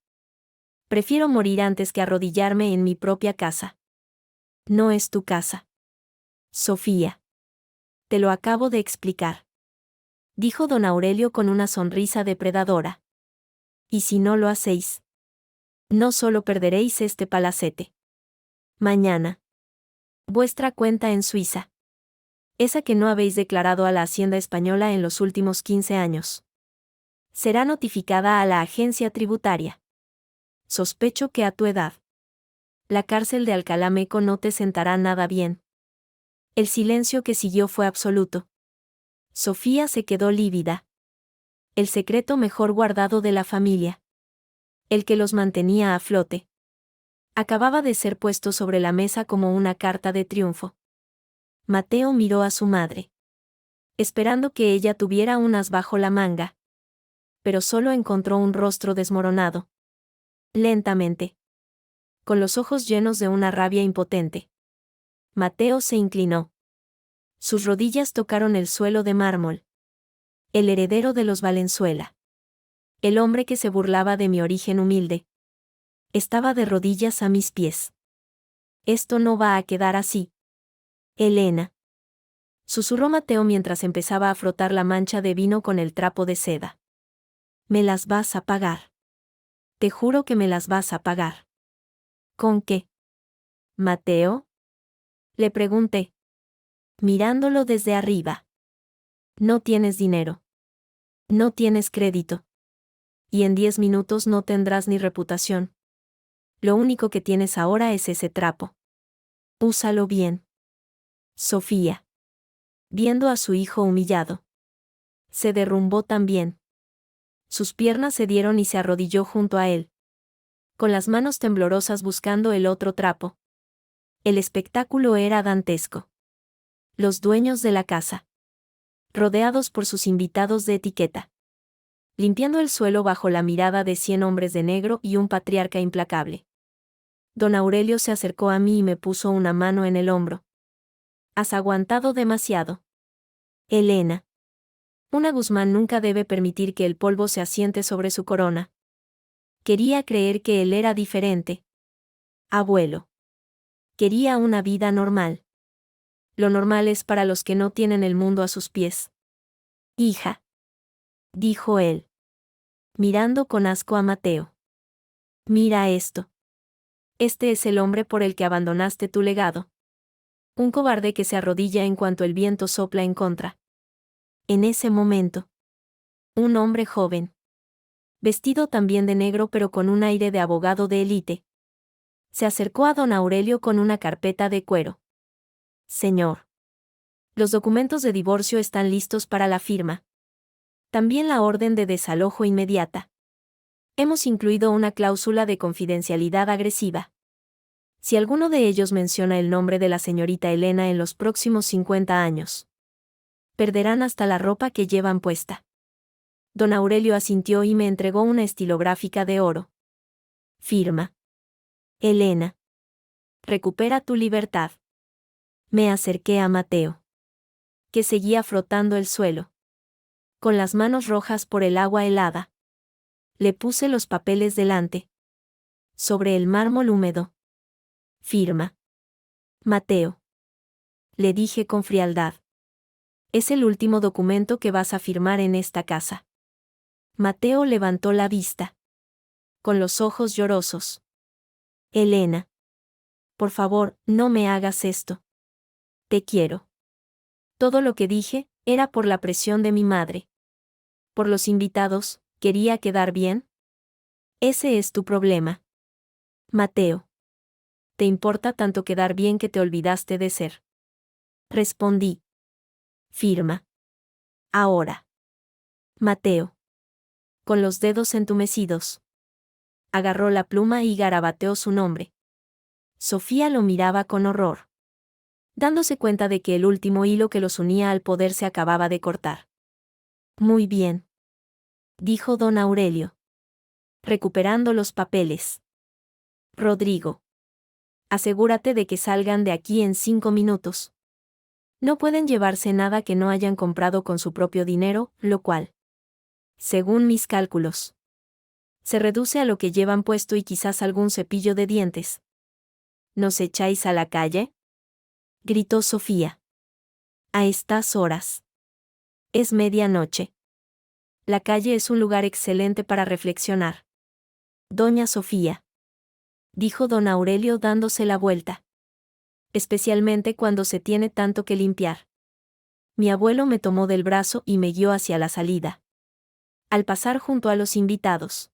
Prefiero morir antes que arrodillarme en mi propia casa. No es tu casa. Sofía. Te lo acabo de explicar. Dijo don Aurelio con una sonrisa depredadora. Y si no lo hacéis, no solo perderéis este palacete. Mañana. Vuestra cuenta en Suiza. Esa que no habéis declarado a la Hacienda Española en los últimos 15 años. Será notificada a la agencia tributaria. Sospecho que a tu edad, la cárcel de Alcalá Meco no te sentará nada bien. El silencio que siguió fue absoluto. Sofía se quedó lívida. El secreto mejor guardado de la familia. El que los mantenía a flote. Acababa de ser puesto sobre la mesa como una carta de triunfo. Mateo miró a su madre, esperando que ella tuviera un as bajo la manga. Pero solo encontró un rostro desmoronado. Lentamente. con los ojos llenos de una rabia impotente. Mateo se inclinó. Sus rodillas tocaron el suelo de mármol. El heredero de los Valenzuela. El hombre que se burlaba de mi origen humilde. Estaba de rodillas a mis pies. Esto no va a quedar así. Elena. Susurró Mateo mientras empezaba a frotar la mancha de vino con el trapo de seda. Me las vas a pagar. Te juro que me las vas a pagar. ¿Con qué? ¿Mateo? Le pregunté. Mirándolo desde arriba. No tienes dinero. No tienes crédito. Y en 10 minutos no tendrás ni reputación. Lo único que tienes ahora es ese trapo. Úsalo bien. Sofía. Viendo a su hijo humillado. Se derrumbó también. Sus piernas cedieron y se arrodilló junto a él. Con las manos temblorosas buscando el otro trapo. El espectáculo era dantesco. Los dueños de la casa. Rodeados por sus invitados de etiqueta. Limpiando el suelo bajo la mirada de 100 hombres de negro y un patriarca implacable. Don Aurelio se acercó a mí y me puso una mano en el hombro. Has aguantado demasiado. Elena. Una Guzmán nunca debe permitir que el polvo se asiente sobre su corona. Quería creer que él era diferente. Abuelo. Quería una vida normal. Lo normal es para los que no tienen el mundo a sus pies. Hija. Dijo él. Mirando con asco a Mateo. Mira esto. Este es el hombre por el que abandonaste tu legado. Un cobarde que se arrodilla en cuanto el viento sopla en contra. En ese momento. Un hombre joven. Vestido también de negro pero con un aire de abogado de élite. Se acercó a don Aurelio con una carpeta de cuero. Señor. Los documentos de divorcio están listos para la firma. También la orden de desalojo inmediata. Hemos incluido una cláusula de confidencialidad agresiva. Si alguno de ellos menciona el nombre de la señorita Elena en los próximos 50 años, perderán hasta la ropa que llevan puesta. Don Aurelio asintió y me entregó una estilográfica de oro. Firma. Elena. Recupera tu libertad. Me acerqué a Mateo, que seguía frotando el suelo. Con las manos rojas por el agua helada. Le puse los papeles delante. Sobre el mármol húmedo. Firma. Mateo. Le dije con frialdad. Es el último documento que vas a firmar en esta casa. Mateo levantó la vista. Con los ojos llorosos. Elena. Por favor, no me hagas esto. Te quiero. Todo lo que dije, era por la presión de mi madre. Por los invitados, quería quedar bien. Ese es tu problema. Mateo. ¿Te importa tanto quedar bien que te olvidaste de ser? Respondí. Firma. Ahora. Mateo. Con los dedos entumecidos. Agarró la pluma y garabateó su nombre. Sofía lo miraba con horror. Dándose cuenta de que el último hilo que los unía al poder se acababa de cortar. Muy bien. Dijo don Aurelio. Recuperando los papeles. Rodrigo. Asegúrate de que salgan de aquí en 5 minutos. No pueden llevarse nada que no hayan comprado con su propio dinero, lo cual, según mis cálculos, se reduce a lo que llevan puesto y quizás algún cepillo de dientes. ¿Nos echáis a la calle? Gritó Sofía. A estas horas. Es medianoche. La calle es un lugar excelente para reflexionar. Doña Sofía. Dijo don Aurelio dándose la vuelta. Especialmente cuando se tiene tanto que limpiar. Mi abuelo me tomó del brazo y me guió hacia la salida. Al pasar junto a los invitados.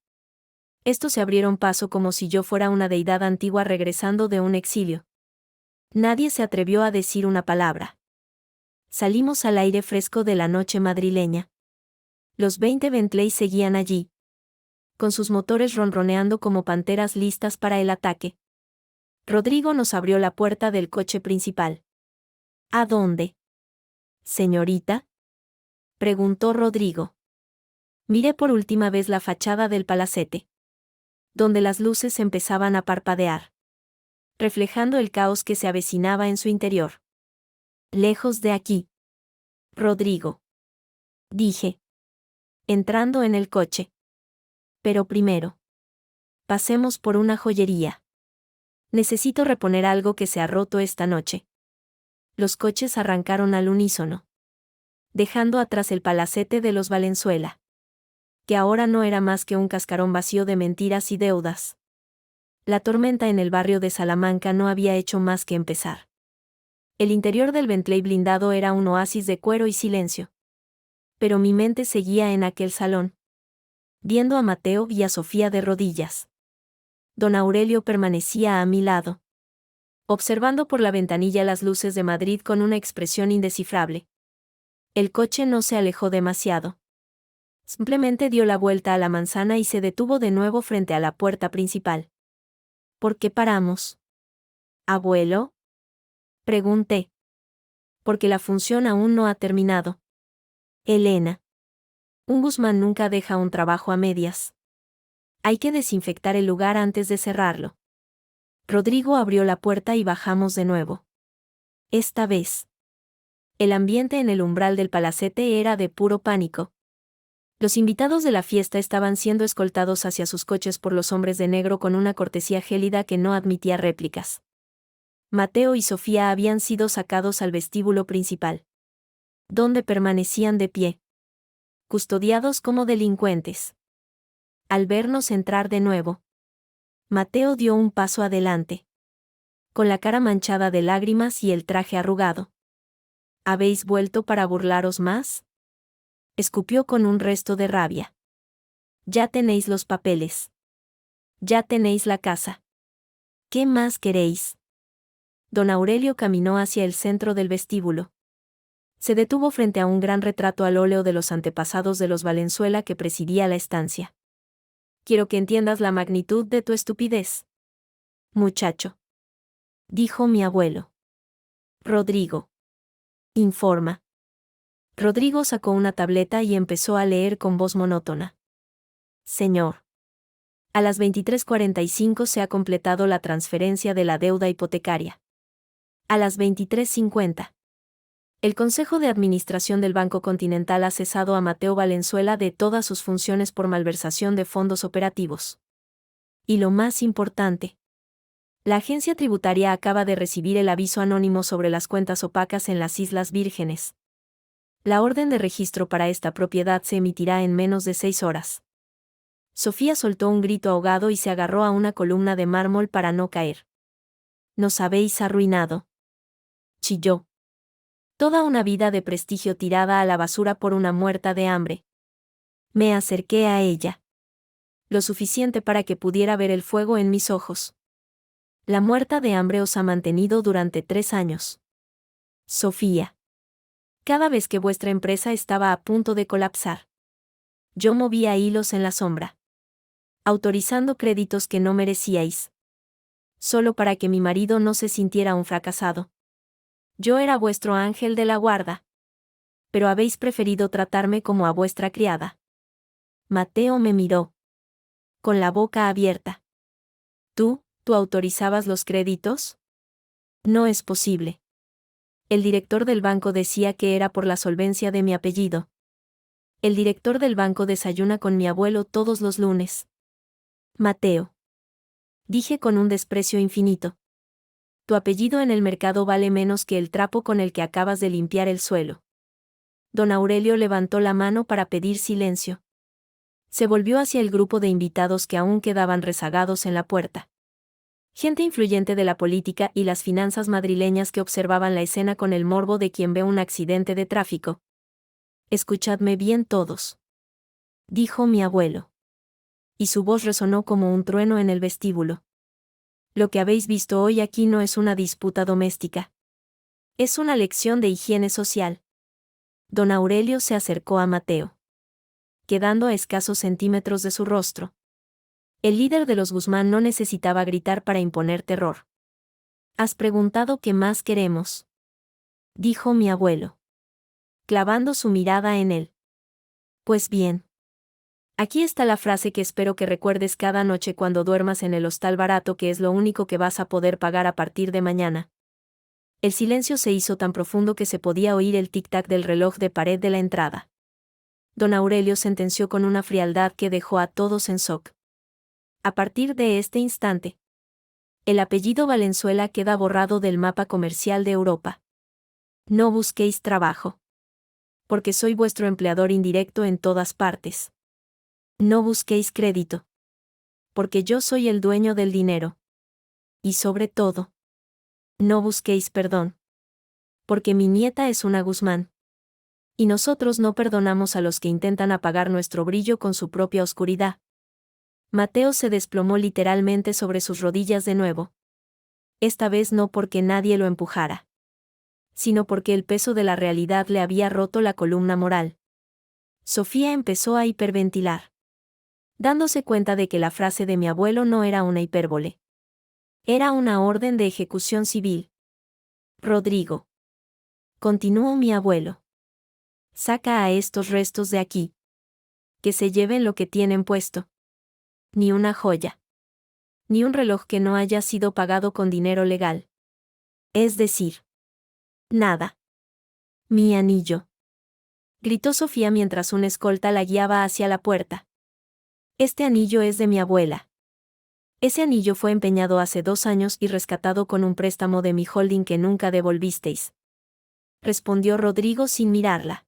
Estos se abrieron paso como si yo fuera una deidad antigua regresando de un exilio. Nadie se atrevió a decir una palabra. Salimos al aire fresco de la noche madrileña. Los 20 Bentley seguían allí. Con sus motores ronroneando como panteras listas para el ataque. Rodrigo nos abrió la puerta del coche principal. ¿A dónde? ¿Señorita? Preguntó Rodrigo. Miré por última vez la fachada del palacete. Donde las luces empezaban a parpadear. reflejando el caos que se avecinaba en su interior. Lejos de aquí. Rodrigo. Dije. Entrando en el coche. Pero primero. Pasemos por una joyería. Necesito reponer algo que se ha roto esta noche. Los coches arrancaron al unísono, dejando atrás el palacete de los Valenzuela, que ahora no era más que un cascarón vacío de mentiras y deudas. La tormenta en el barrio de Salamanca no había hecho más que empezar. El interior del Bentley blindado era un oasis de cuero y silencio. Pero mi mente seguía en aquel salón, viendo a Mateo y a Sofía de rodillas. Don Aurelio permanecía a mi lado, observando por la ventanilla las luces de Madrid con una expresión indescifrable. El coche no se alejó demasiado. Simplemente dio la vuelta a la manzana y se detuvo de nuevo frente a la puerta principal. ¿Por qué paramos? ¿Abuelo? Pregunté. Porque la función aún no ha terminado. Elena. Un Guzmán nunca deja un trabajo a medias. Hay que desinfectar el lugar antes de cerrarlo. Rodrigo abrió la puerta y bajamos de nuevo. Esta vez. El ambiente en el umbral del palacete era de puro pánico. Los invitados de la fiesta estaban siendo escoltados hacia sus coches por los hombres de negro con una cortesía gélida que no admitía réplicas. Mateo y Sofía habían sido sacados al vestíbulo principal, donde permanecían de pie, custodiados como delincuentes. Al vernos entrar de nuevo, Mateo dio un paso adelante, con la cara manchada de lágrimas y el traje arrugado. ¿Habéis vuelto para burlaros más? Escupió con un resto de rabia. Ya tenéis los papeles. Ya tenéis la casa. ¿Qué más queréis? Don Aurelio caminó hacia el centro del vestíbulo. Se detuvo frente a un gran retrato al óleo de los antepasados de los Valenzuela que presidía la estancia. Quiero que entiendas la magnitud de tu estupidez, muchacho, dijo mi abuelo. Rodrigo. Informa. Rodrigo sacó una tableta y empezó a leer con voz monótona. Señor. A las 23:45 se ha completado la transferencia de la deuda hipotecaria. A las 23:50. El Consejo de Administración del Banco Continental ha cesado a Mateo Valenzuela de todas sus funciones por malversación de fondos operativos. Y lo más importante. La agencia tributaria acaba de recibir el aviso anónimo sobre las cuentas opacas en las Islas Vírgenes. La orden de registro para esta propiedad se emitirá en menos de 6 horas. Sofía soltó un grito ahogado y se agarró a una columna de mármol para no caer. Nos habéis arruinado. Chilló. Toda una vida de prestigio tirada a la basura por una muerta de hambre. Me acerqué a ella. Lo suficiente para que pudiera ver el fuego en mis ojos. La muerta de hambre os ha mantenido durante 3 años. Sofía. Cada vez que vuestra empresa estaba a punto de colapsar, yo movía hilos en la sombra, autorizando créditos que no merecíais, solo para que mi marido no se sintiera un fracasado. Yo era vuestro ángel de la guarda, pero habéis preferido tratarme como a vuestra criada. Mateo me miró, con la boca abierta. ¿Tú autorizabas los créditos? No es posible. El director del banco decía que era por la solvencia de mi apellido. El director del banco desayuna con mi abuelo todos los lunes. Mateo. Dije con un desprecio infinito. Tu apellido en el mercado vale menos que el trapo con el que acabas de limpiar el suelo. Don Aurelio levantó la mano para pedir silencio. Se volvió hacia el grupo de invitados que aún quedaban rezagados en la puerta. Gente influyente de la política y las finanzas madrileñas que observaban la escena con el morbo de quien ve un accidente de tráfico. Escuchadme bien todos, dijo mi abuelo. Y su voz resonó como un trueno en el vestíbulo. Lo que habéis visto hoy aquí no es una disputa doméstica. Es una lección de higiene social. Don Aurelio se acercó a Mateo, quedando a escasos centímetros de su rostro. El líder de los Guzmán no necesitaba gritar para imponer terror. ¿Has preguntado qué más queremos?, dijo mi abuelo, clavando su mirada en él. Pues bien. Aquí está la frase que espero que recuerdes cada noche cuando duermas en el hostal barato, que es lo único que vas a poder pagar a partir de mañana. El silencio se hizo tan profundo que se podía oír el tic-tac del reloj de pared de la entrada. Don Aurelio sentenció con una frialdad que dejó a todos en shock. A partir de este instante, el apellido Valenzuela queda borrado del mapa comercial de Europa. No busquéis trabajo. Porque soy vuestro empleador indirecto en todas partes. No busquéis crédito. Porque yo soy el dueño del dinero. Y sobre todo, no busquéis perdón. Porque mi nieta es una Guzmán. Y nosotros no perdonamos a los que intentan apagar nuestro brillo con su propia oscuridad. Mateo se desplomó literalmente sobre sus rodillas de nuevo. Esta vez no porque nadie lo empujara, sino porque el peso de la realidad le había roto la columna moral. Sofía empezó a hiperventilar, dándose cuenta de que la frase de mi abuelo no era una hipérbole. Era una orden de ejecución civil. Rodrigo. Continuó mi abuelo. Saca a estos restos de aquí. Que se lleven lo que tienen puesto. Ni una joya. Ni un reloj que no haya sido pagado con dinero legal. Es decir, nada. Mi anillo. Gritó Sofía mientras un escolta la guiaba hacia la puerta. Este anillo es de mi abuela. Ese anillo fue empeñado hace 2 años y rescatado con un préstamo de mi holding que nunca devolvisteis. Respondió Rodrigo sin mirarla.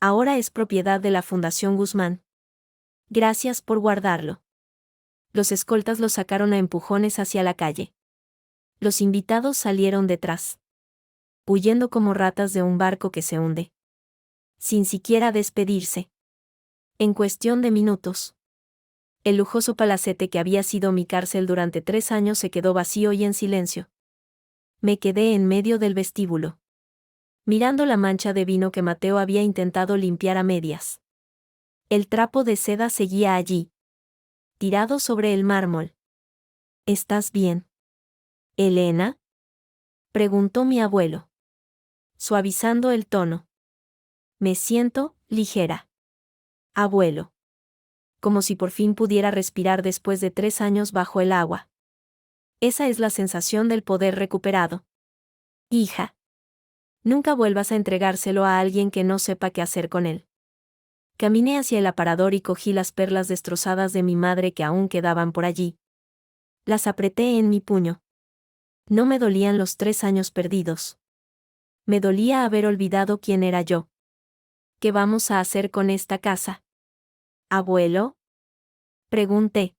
Ahora es propiedad de la Fundación Guzmán. Gracias por guardarlo. Los escoltas lo sacaron a empujones hacia la calle. Los invitados salieron detrás, huyendo como ratas de un barco que se hunde. Sin siquiera despedirse. En cuestión de minutos, el lujoso palacete que había sido mi cárcel durante 3 años se quedó vacío y en silencio. Me quedé en medio del vestíbulo, mirando la mancha de vino que Mateo había intentado limpiar a medias. El trapo de seda seguía allí, tirado sobre el mármol. ¿Estás bien, Elena?, preguntó mi abuelo, suavizando el tono. Me siento ligera, abuelo. Como si por fin pudiera respirar después de 3 años bajo el agua. Esa es la sensación del poder recuperado. Hija. Nunca vuelvas a entregárselo a alguien que no sepa qué hacer con él. Caminé hacia el aparador y cogí las perlas destrozadas de mi madre que aún quedaban por allí. Las apreté en mi puño. No me dolían los 3 años perdidos. Me dolía haber olvidado quién era yo. ¿Qué vamos a hacer con esta casa? ¿Abuelo?, pregunté.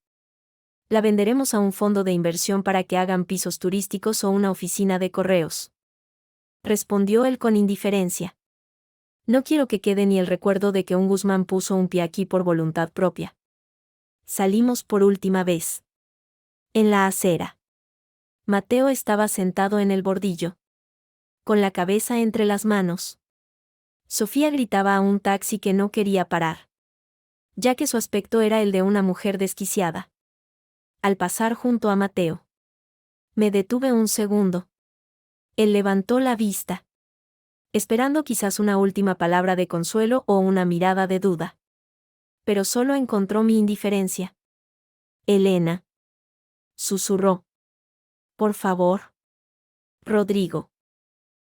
La venderemos a un fondo de inversión para que hagan pisos turísticos o una oficina de correos. Respondió él con indiferencia. No quiero que quede ni el recuerdo de que un Guzmán puso un pie aquí por voluntad propia. Salimos por última vez. En la acera. Mateo estaba sentado en el bordillo, con la cabeza entre las manos. Sofía gritaba a un taxi que no quería parar, ya que su aspecto era el de una mujer desquiciada. Al pasar junto a Mateo, me detuve un segundo. Él levantó la vista, esperando quizás una última palabra de consuelo o una mirada de duda. Pero solo encontró mi indiferencia. Elena, susurró. Por favor. Rodrigo,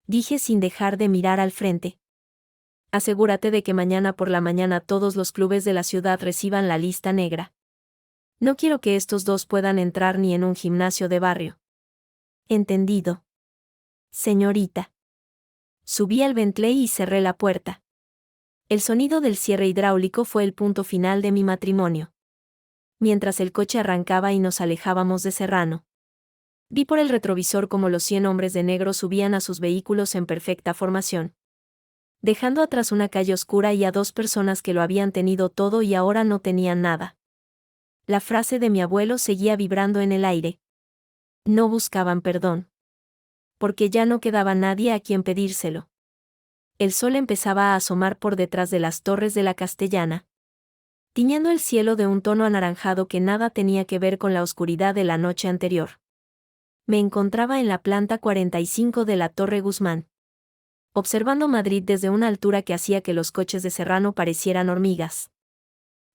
dije sin dejar de mirar al frente. Asegúrate de que mañana por la mañana todos los clubes de la ciudad reciban la lista negra. No quiero que estos dos puedan entrar ni en un gimnasio de barrio. Entendido. Señorita. Subí al Bentley y cerré la puerta. El sonido del cierre hidráulico fue el punto final de mi matrimonio. Mientras el coche arrancaba y nos alejábamos de Serrano, vi por el retrovisor cómo los 100 hombres de negro subían a sus vehículos en perfecta formación, dejando atrás una calle oscura y a 2 personas que lo habían tenido todo y ahora no tenían nada. La frase de mi abuelo seguía vibrando en el aire. No buscaban perdón. Porque ya no quedaba nadie a quien pedírselo. El sol empezaba a asomar por detrás de las torres de la Castellana, tiñendo el cielo de un tono anaranjado que nada tenía que ver con la oscuridad de la noche anterior. Me encontraba en la planta 45 de la Torre Guzmán, observando Madrid desde una altura que hacía que los coches de Serrano parecieran hormigas.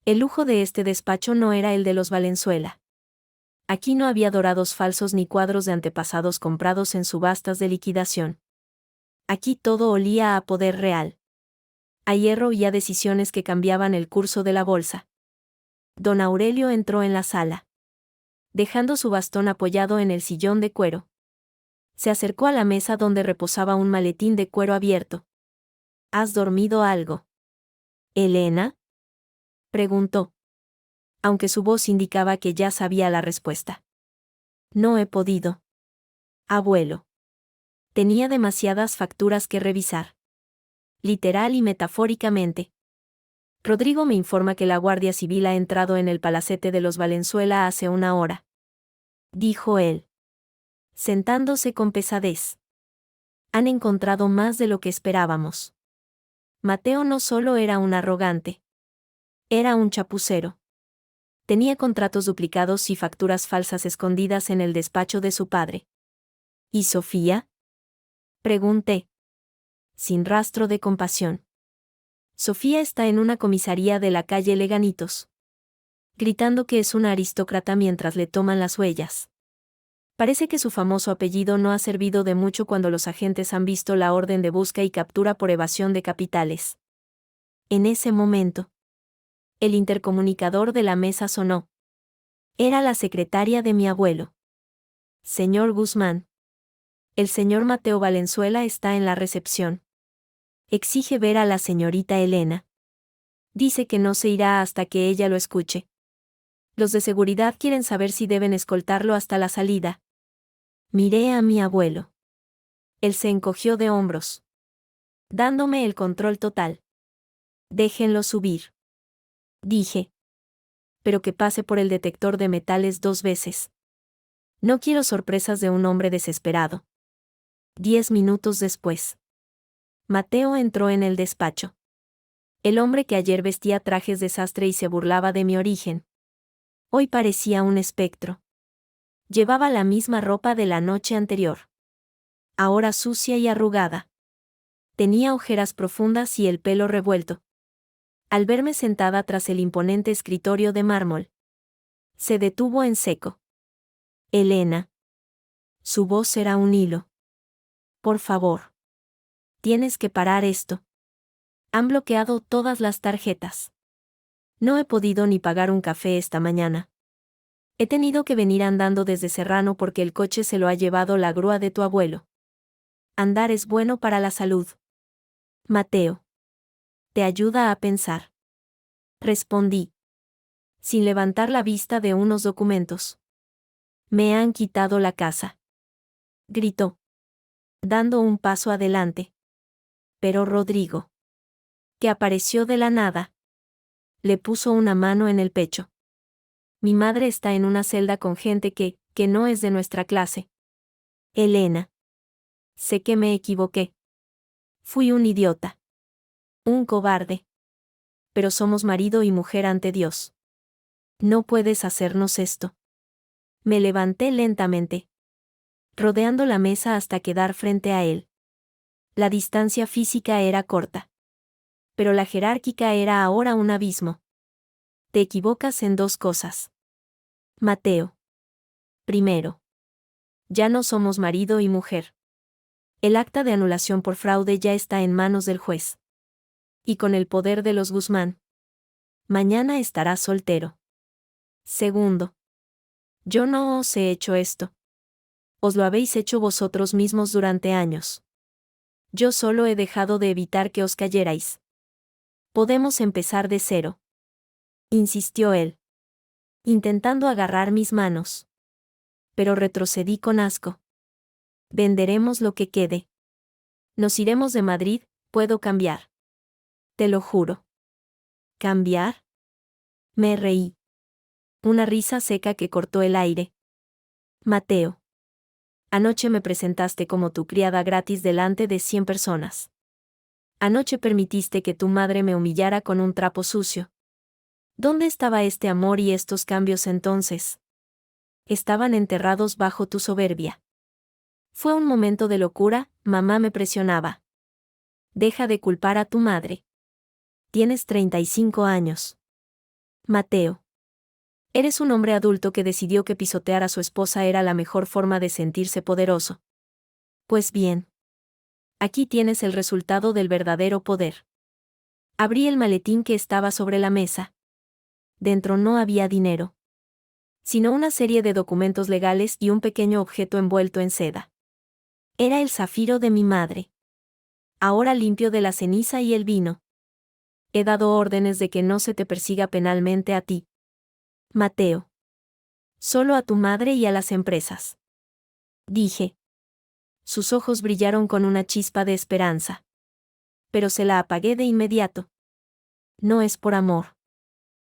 El lujo de este despacho no era el de los Valenzuela. Aquí no había dorados falsos ni cuadros de antepasados comprados en subastas de liquidación. Aquí todo olía a poder real. A hierro y a decisiones que cambiaban el curso de la bolsa. Don Aurelio entró en la sala, dejando su bastón apoyado en el sillón de cuero. Se acercó a la mesa donde reposaba un maletín de cuero abierto. ¿Has dormido algo, Elena?, preguntó, aunque su voz indicaba que ya sabía la respuesta. No he podido, abuelo. Tenía demasiadas facturas que revisar. Literal y metafóricamente. Rodrigo me informa que la Guardia Civil ha entrado en el palacete de los Valenzuela hace una hora, dijo él, sentándose con pesadez. Han encontrado más de lo que esperábamos. Mateo no solo era un arrogante. Era un chapucero. Tenía contratos duplicados y facturas falsas escondidas en el despacho de su padre. ¿Y Sofía?, pregunté, sin rastro de compasión. Sofía está en una comisaría de la calle Leganitos, gritando que es una aristócrata mientras le toman las huellas. Parece que su famoso apellido no ha servido de mucho cuando los agentes han visto la orden de busca y captura por evasión de capitales. En ese momento, el intercomunicador de la mesa sonó. Era la secretaria de mi abuelo. Señor Guzmán. El señor Mateo Valenzuela está en la recepción. Exige ver a la señorita Elena. Dice que no se irá hasta que ella lo escuche. Los de seguridad quieren saber si deben escoltarlo hasta la salida. Miré a mi abuelo. Él se encogió de hombros, dándome el control total. Déjenlo subir, dije. Pero que pase por el detector de metales 2 veces. No quiero sorpresas de un hombre desesperado. 10 minutos después, Mateo entró en el despacho. El hombre que ayer vestía trajes de sastre y se burlaba de mi origen. Hoy parecía un espectro. Llevaba la misma ropa de la noche anterior. Ahora sucia y arrugada. Tenía ojeras profundas y el pelo revuelto. Al verme sentada tras el imponente escritorio de mármol, se detuvo en seco. Elena. Su voz era un hilo. Por favor. Tienes que parar esto. Han bloqueado todas las tarjetas. No he podido ni pagar un café esta mañana. He tenido que venir andando desde Serrano porque el coche se lo ha llevado la grúa de tu abuelo. Andar es bueno para la salud. Mateo. Te ayuda a pensar. Respondí, sin levantar la vista de unos documentos. Me han quitado la casa. Gritó, dando un paso adelante. Pero Rodrigo, que apareció de la nada, le puso una mano en el pecho. Mi madre está en una celda con gente que no es de nuestra clase. Elena. Sé que me equivoqué. Fui un idiota. Un cobarde. Pero somos marido y mujer ante Dios. No puedes hacernos esto. Me levanté lentamente, rodeando la mesa hasta quedar frente a él. La distancia física era corta, pero la jerárquica era ahora un abismo. Te equivocas en 2 cosas. Mateo. Primero, ya no somos marido y mujer. El acta de anulación por fraude ya está en manos del juez. Y con el poder de los Guzmán, mañana estarás soltero. Segundo, yo no os he hecho esto. Os lo habéis hecho vosotros mismos durante años. Yo solo he dejado de evitar que os cayerais. Podemos empezar de cero, insistió él, intentando agarrar mis manos. Pero retrocedí con asco. Venderemos lo que quede. Nos iremos de Madrid, puedo cambiar. Te lo juro. ¿Cambiar? Me reí. Una risa seca que cortó el aire. Mateo. Anoche me presentaste como tu criada gratis delante de 100 personas. Anoche permitiste que tu madre me humillara con un trapo sucio. ¿Dónde estaba este amor y estos cambios entonces? Estaban enterrados bajo tu soberbia. Fue un momento de locura, mamá me presionaba. Deja de culpar a tu madre. Tienes 35 años. Mateo. Eres un hombre adulto que decidió que pisotear a su esposa era la mejor forma de sentirse poderoso. Pues bien. Aquí tienes el resultado del verdadero poder. Abrí el maletín que estaba sobre la mesa. Dentro no había dinero, sino una serie de documentos legales y un pequeño objeto envuelto en seda. Era el zafiro de mi madre. Ahora limpio de la ceniza y el vino. He dado órdenes de que no se te persiga penalmente a ti, Mateo. Solo a tu madre y a las empresas. Dije. Sus ojos brillaron con una chispa de esperanza. Pero se la apagué de inmediato. No es por amor.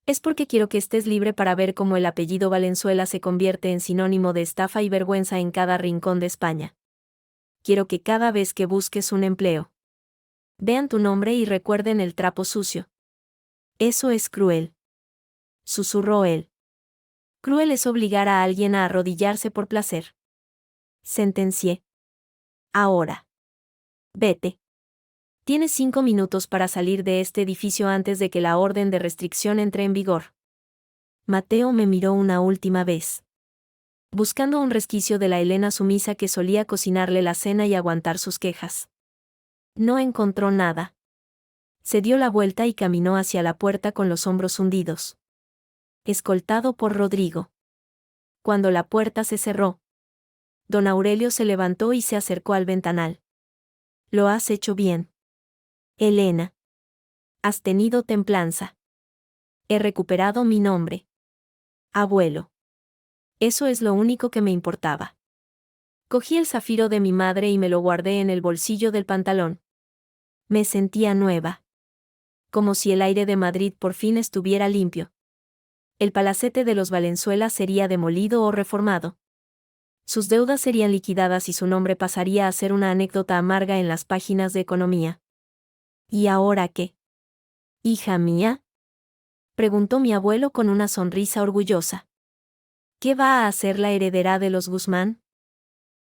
Es porque quiero que estés libre para ver cómo el apellido Valenzuela se convierte en sinónimo de estafa y vergüenza en cada rincón de España. Quiero que cada vez que busques un empleo, vean tu nombre y recuerden el trapo sucio. Eso es cruel. Susurró él. Cruel es obligar a alguien a arrodillarse por placer. Sentencié. Ahora. Vete. Tienes 5 minutos para salir de este edificio antes de que la orden de restricción entre en vigor. Mateo me miró una última vez, buscando un resquicio de la Elena sumisa que solía cocinarle la cena y aguantar sus quejas. No encontró nada. Se dio la vuelta y caminó hacia la puerta con los hombros hundidos, escoltado por Rodrigo. Cuando la puerta se cerró, don Aurelio se levantó y se acercó al ventanal. Lo has hecho bien, Elena. Has tenido templanza. He recuperado mi nombre. Abuelo. Eso es lo único que me importaba. Cogí el zafiro de mi madre y me lo guardé en el bolsillo del pantalón. Me sentía nueva. Como si el aire de Madrid por fin estuviera limpio. El palacete de los Valenzuela sería demolido o reformado. Sus deudas serían liquidadas y su nombre pasaría a ser una anécdota amarga en las páginas de economía. ¿Y ahora qué? ¿Hija mía? Preguntó mi abuelo con una sonrisa orgullosa. ¿Qué va a hacer la heredera de los Guzmán?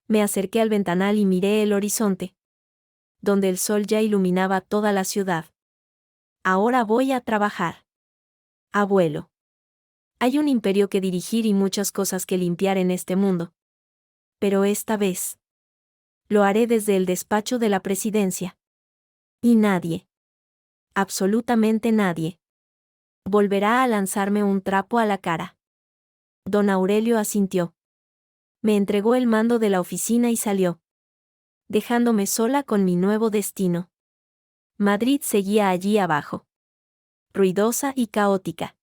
Me acerqué al ventanal y miré el horizonte, donde el sol ya iluminaba toda la ciudad. Ahora voy a trabajar. Abuelo. Hay un imperio que dirigir y muchas cosas que limpiar en este mundo. Pero esta vez lo haré desde el despacho de la presidencia. Y nadie, absolutamente nadie, volverá a lanzarme un trapo a la cara. Don Aurelio asintió. Me entregó el mando de la oficina y salió, dejándome sola con mi nuevo destino. Madrid seguía allí abajo, ruidosa y caótica.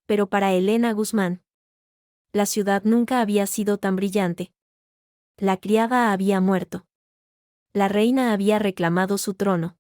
Pero para Elena Guzmán, la ciudad nunca había sido tan brillante. La criada había muerto. La reina había reclamado su trono.